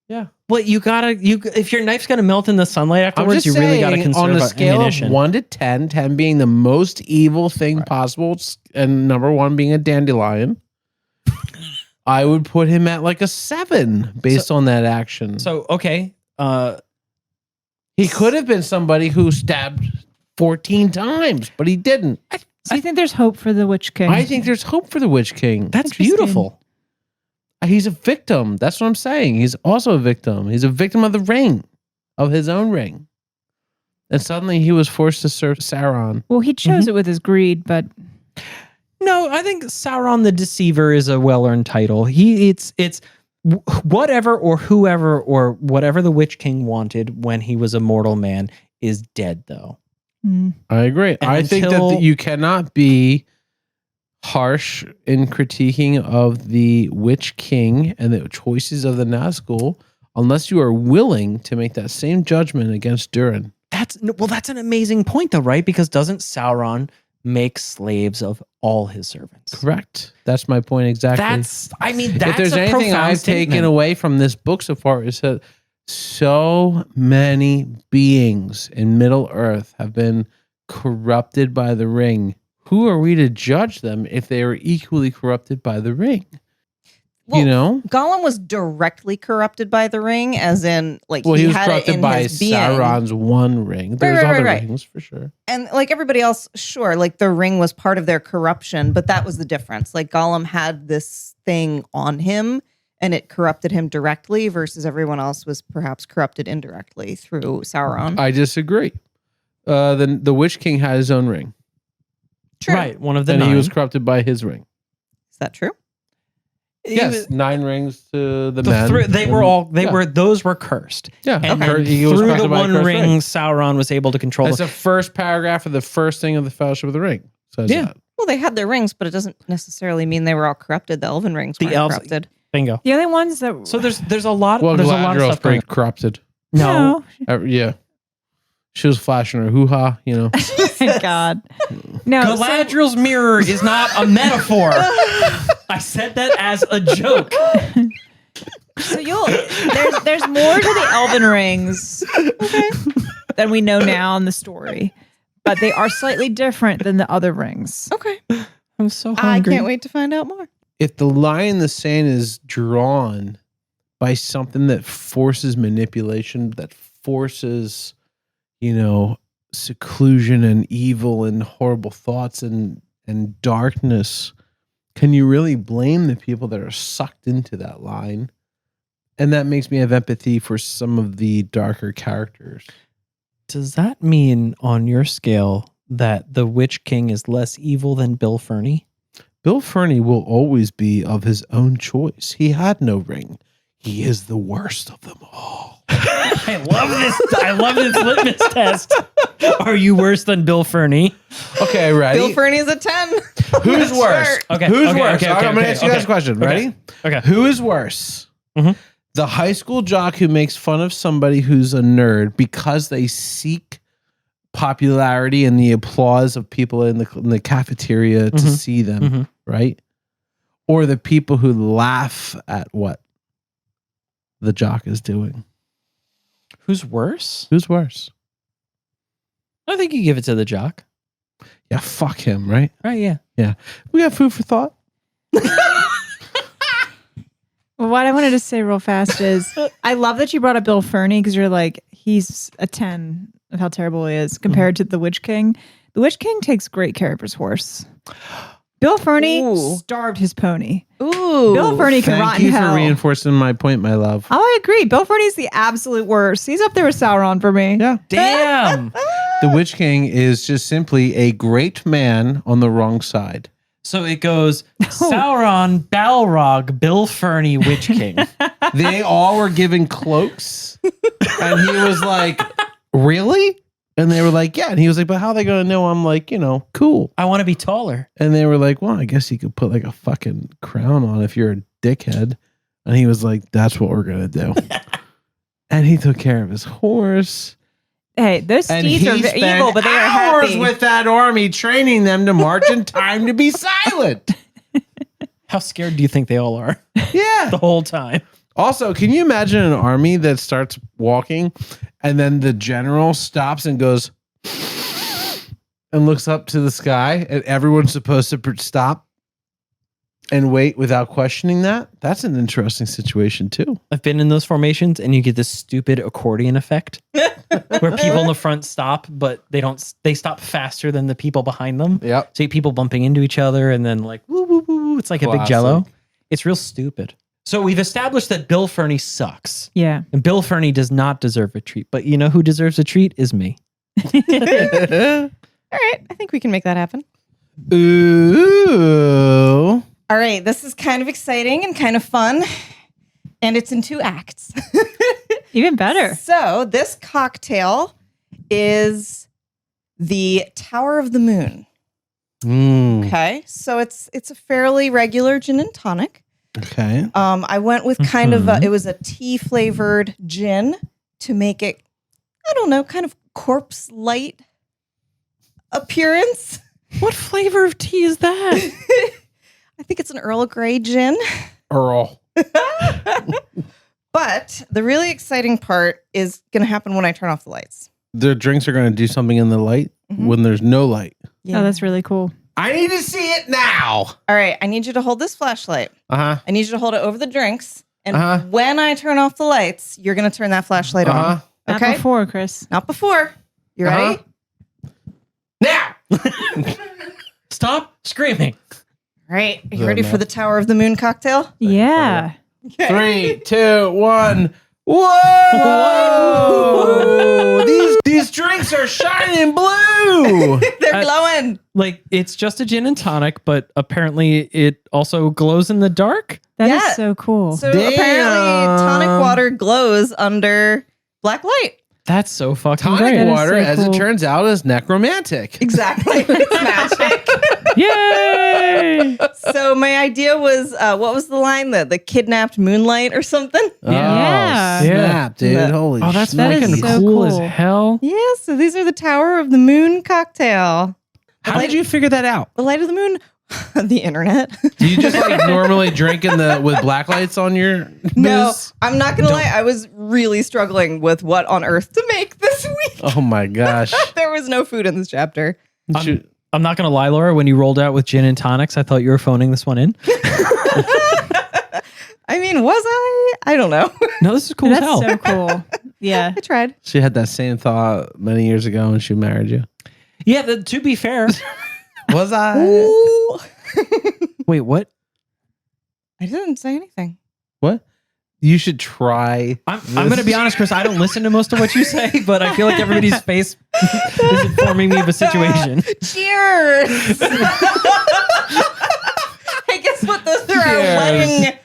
Yeah.
Well, if your knife's gonna melt in the sunlight
I'm
afterwards,
just
you really got to
saying,
conserve
on a scale
ammunition.
of 1 to 10, 10 being the most evil thing possible, and number 1 being a dandelion, I would put him at like a 7 based on that action.
So, okay.
He could have been somebody who stabbed 14 times, but he didn't.
So you think there's hope for the Witch King?
I think there's hope for the Witch King.
That's
Interesting.
beautiful.
He's a victim. That's what I'm saying. He's also a victim. He's a victim of the ring, of his own ring. And suddenly he was forced to serve Sauron.
Well, he chose it with his greed, but
No, I think Sauron the Deceiver is a well-earned title. It's whatever or whoever or whatever the Witch King wanted when he was a mortal man is dead, though.
I agree.
And
I think
until-
that you cannot be harsh in critiquing of the Witch King and the choices of the Nazgul unless you are willing to make that same judgment against Durin.
That's an amazing point, though, right? Because doesn't Sauron make slaves of all his servants?
Correct. That's my point exactly.
That's
if there's
a
anything
profound
I've
statement.
taken away from this book so far is that so many beings in Middle Earth have been corrupted by the ring. Who are we to judge them if they are equally corrupted by the ring?
Well,
you know?
Gollum was directly corrupted by the ring, as in, like,
Well, he was
had it
corrupted
in
by
his being.
Sauron's one ring. There's
right,
other
right.
rings for sure.
And like everybody else, sure, like the ring was part of their corruption, but that was the difference. Like Gollum had this thing on him and it corrupted him directly versus everyone else was perhaps corrupted indirectly through Sauron.
I disagree. The Witch King had his own ring.
True.
Right, one of the
And
nine.
he was corrupted by his ring.
Is that true?
Yes, 9 rings to the men.
Those were cursed.
Yeah.
And
Okay.
then
He was
through the
corrupted by a
one
cursed
ring, Sauron was able to control
That's
them.
the first paragraph of the first thing of the Fellowship of the Ring. Says
Yeah.
that.
Well, they had their rings, but it doesn't necessarily mean they were all corrupted. The elven rings
The
weren't
elves-
corrupted.
Bingo.
The only ones that
So there's a lot.
Well,
there's a lot of
Galadriel's
stuff going.
pretty corrupted.
No,
Yeah. She was flashing her hoo-ha, you know.
oh my God. No,
Galadriel's mirror is not a metaphor. I said that as a joke.
so there's more to the elven rings than we know now in the story, but they are slightly different than the other rings.
Okay.
I'm so
I
hungry.
can't wait to find out more.
If the line in the sand is drawn by something that forces manipulation, that forces, seclusion and evil and horrible thoughts and darkness, can you really blame the people that are sucked into that line? And that makes me have empathy for some of the darker characters.
Does that mean, on your scale, that the Witch King is less evil than Bill Ferny?
Bill Ferny will always be of his own choice. He had no ring. He is the worst of them all.
I love this litmus test. Are you worse than Bill Ferny?
Okay, ready?
Bill Ferny's a 10.
Who's worse?
Okay,
Who's
okay,
worse?
okay,
I'm going to
okay,
ask you guys a
okay.
question. Ready?
Okay.
Who is worse?
Mhm.
The high school jock who makes fun of somebody who's a nerd because they seek popularity and the applause of people in the cafeteria to see them, right? Or the people who laugh at what the jock is doing.
Who's worse?
Who's worse?
I think you give it to the jock.
Yeah, fuck him, right?
Right, yeah.
Yeah. We got food for thought.
Well, what I wanted to say real fast is I love that you brought up Bill Ferny because you're like, he's a 10 of how terrible he is compared to the Witch King. The Witch King takes great care of his horse. Bill Ferny
Ooh.
starved his pony.
Ooh.
Bill Ferny can rot
Thank
in
you for
hell.
reinforcing my point, my love.
Oh, I agree. Bill Ferny's the absolute worst. He's up there with Sauron for me.
Yeah.
Damn.
The Witch King is just simply a great man on the wrong side.
So it goes Sauron, Balrog, Bill Ferny, Witch King.
They all were given cloaks. And he was like, really? And they were like, yeah. And he was like, but how are they going to know I'm like, cool?
I want to be taller.
And they were like, well, I guess you could put like a fucking crown on if you're a dickhead. And he was like, that's what we're going to do. And he took care of his horse.
Hey, those
And
steeds
he
are
spent
evil, but they are
hours
happy.
with that army, training them to march in time to be silent.
How scared do you think they all are
Yeah.
the whole time?
Also, can you imagine an army that starts walking and then the general stops and goes and looks up to the sky and everyone's supposed to stop and wait without questioning that? That's an interesting situation too.
I've been in those formations and you get this stupid accordion effect where people in the front stop, but they stop faster than the people behind them.
Yep.
So you get people bumping into each other and then like, woo, woo, woo. It's like a big
Classic.
jello. It's real stupid. So we've established that Bill Ferny sucks.
Yeah.
And Bill Ferny does not deserve a treat. But you know who deserves a treat is me.
All right. I think we can make that happen.
Ooh.
All right. This is kind of exciting and kind of fun. And it's in 2 acts.
Even better.
So this cocktail is the Tower of the Moon. Okay. So it's a fairly regular gin and tonic.
Okay.
I went with kind of it was a tea flavored gin to make it, I don't know, kind of corpse light appearance.
What flavor of tea is that?
I think it's an Earl Grey gin.
Earl.
But the really exciting part is going to happen when I turn off the lights.
The drinks are going to do something in the light
Mhm.
when there's no light.
Yeah.
Oh, that's really cool.
I need to see it now.
All right. I need you to hold this flashlight.
Uh-huh.
I need you to hold it over the drinks. And
Uh-huh.
when I turn off the lights, you're going to turn that flashlight
Uh-huh.
on.
Not
Okay?
before, Chris.
Not before. You ready?
Now.
Stop screaming.
All right. Are you
Good
ready for
enough.
the Tower of the Moon cocktail?
Yeah.
3, 2, 1. Whoa! These drinks are shining blue.
They're glowing.
Like, it's just a gin and tonic, but apparently it also glows in the dark.
That is
Yeah.
so cool.
So
Damn.
apparently tonic water glows under black light.
That's so fucking
Tonic
great.
That is
water,
so
as
cool.
it turns out, is necromantic.
Exactly. It's magic.
Yay!
So my idea was, what was the line? The kidnapped moonlight or something?
Yeah.
Snap, dude.
Yeah.
Holy
Oh, that's
shit.
That is
fucking
so
cool as
cool.
hell.
Yeah, so these are the Tower of the Moon cocktail.
How did you figure that out?
The light of the moon? The internet.
Do you just like normally drink with black lights on your
No,
booze?
I'm not going to lie. I was really struggling with what on earth to make this week.
Oh my gosh.
There was no food in this chapter.
I'm not going to lie, Laura. When you rolled out with gin and tonics, I thought you were phoning this one in.
I mean, was I? I don't know.
No, this is cool as
That's
hell.
so cool. Yeah.
I tried.
She had that same thought many years ago when she married you.
Yeah, to be fair.
Was I?
Ooh.
Wait, what?
I didn't say anything.
What? You should try.
I'm going to be honest, Chris. I don't listen to most of what you say, but I feel like everybody's face is informing me of a situation.
Cheers. Hey, guess what? Those are our
Cheers.
wedding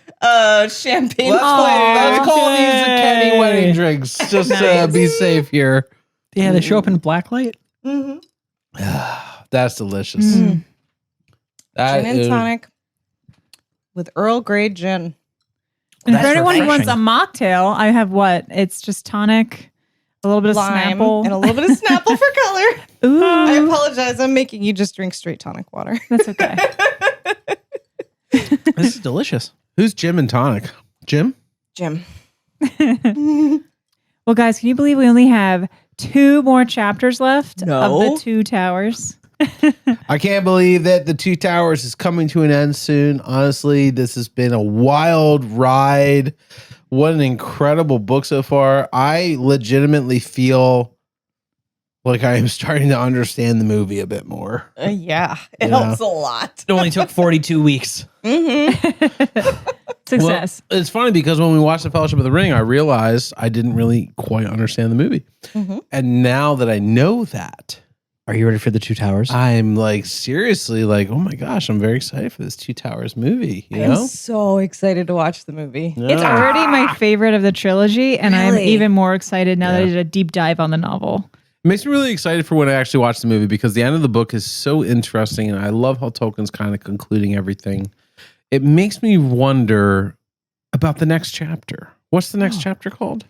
champagne
Let's
flavors.
call these the Kenny wedding drinks. Just to be safe here.
Yeah, they show up in black light.
Mhm.
That's delicious.
Mm.
That
Gin and
is-
tonic with Earl Grey gin.
And for
That's
anyone who wants a
refreshing.
mocktail, I have what? It's just tonic, a little bit of
Lime
Snapple.
and a little bit of Snapple for color.
Ooh,
I apologize. I'm making you just drink straight tonic water.
that's okay.
This is delicious.
Who's Jim and Tonic? Jim?
Jim.
Well, guys, can you believe we only have 2 more chapters left
No.
of the 2 towers?
I can't believe that the Two Towers is coming to an end soon. Honestly, this has been a wild ride. What an incredible book so far. I legitimately feel like I am starting to understand the movie a bit more.
Yeah, it
Yeah.
helps a lot.
It only took 42 weeks.
Success.
Well, it's funny because when we watched The Fellowship of the Ring, I realized I didn't really quite understand the movie.
Mhm.
And now that I know that,
Are you ready for the Two Towers?
I'm like seriously like, oh my gosh, I'm very excited for this Two Towers movie. You
I'm
know?
so excited to watch the movie.
It's already my favorite of the trilogy, and I'm
Really?
even more excited now that I
Yeah.
did a deep dive on the novel.
It makes me really excited for when I actually watch the movie because the end of the book is so interesting and I love how Tolkien's kind of concluding everything. It makes me wonder about the next chapter. What's the next chapter called?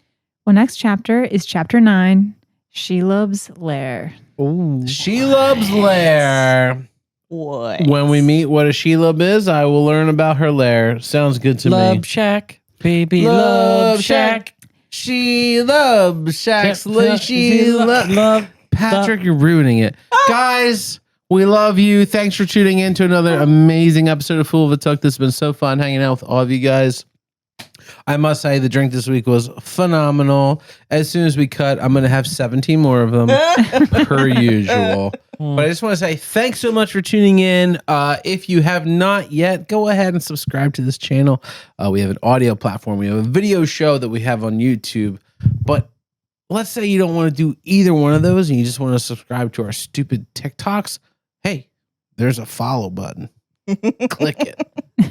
Well, next chapter is chapter 9, Shelob's Lair.
Ooh.
Shelob's Lair.
What?
When we meet what a Shelob is, I will learn about her lair. Sounds good to me.
Love Shack. Baby Love Shack.
Shelob Shack's
Love.
Patrick, you're ruining it. Guys, we love you. Thanks for tuning in to another amazing episode of Fool of a Tuck. This has been so fun hanging out with all of you guys. I must say the drink this week was phenomenal. As soon as we cut, I'm going to have 17 more of them per usual. But I just want to say thanks so much for tuning in. If you have not yet, go ahead and subscribe to this channel. We have an audio platform. We have a video show that we have on YouTube. But let's say you don't want to do either one of those and you just want to subscribe to our stupid TikToks. Hey, there's a follow button. Click it.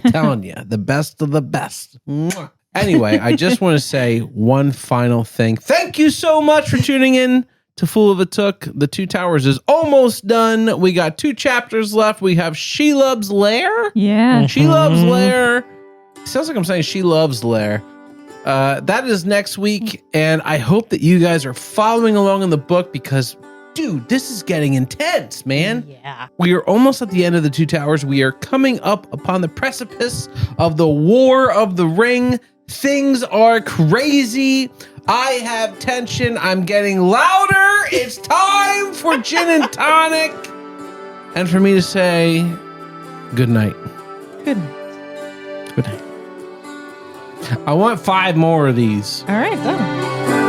I'm telling you, the best of the best. Mwah. Anyway, I just want to say one final thing. Thank you so much for tuning in to Fool of a Took. The Two Towers is almost done. We got 2 chapters left. We have Shelob's Lair.
Yeah.
Shelob's Lair. Sounds like I'm saying She Loves Lair. That is next week, and I hope that you guys are following along in the book because, dude, this is getting intense, man.
Yeah.
We are almost at the end of the Two Towers. We are coming up upon the precipice of the War of the Ring. Things are crazy. I have tension. I'm getting louder. It's time for gin and tonic. And for me to say good night.
Good night.
Good night. I want 5 more of these.
All right, done.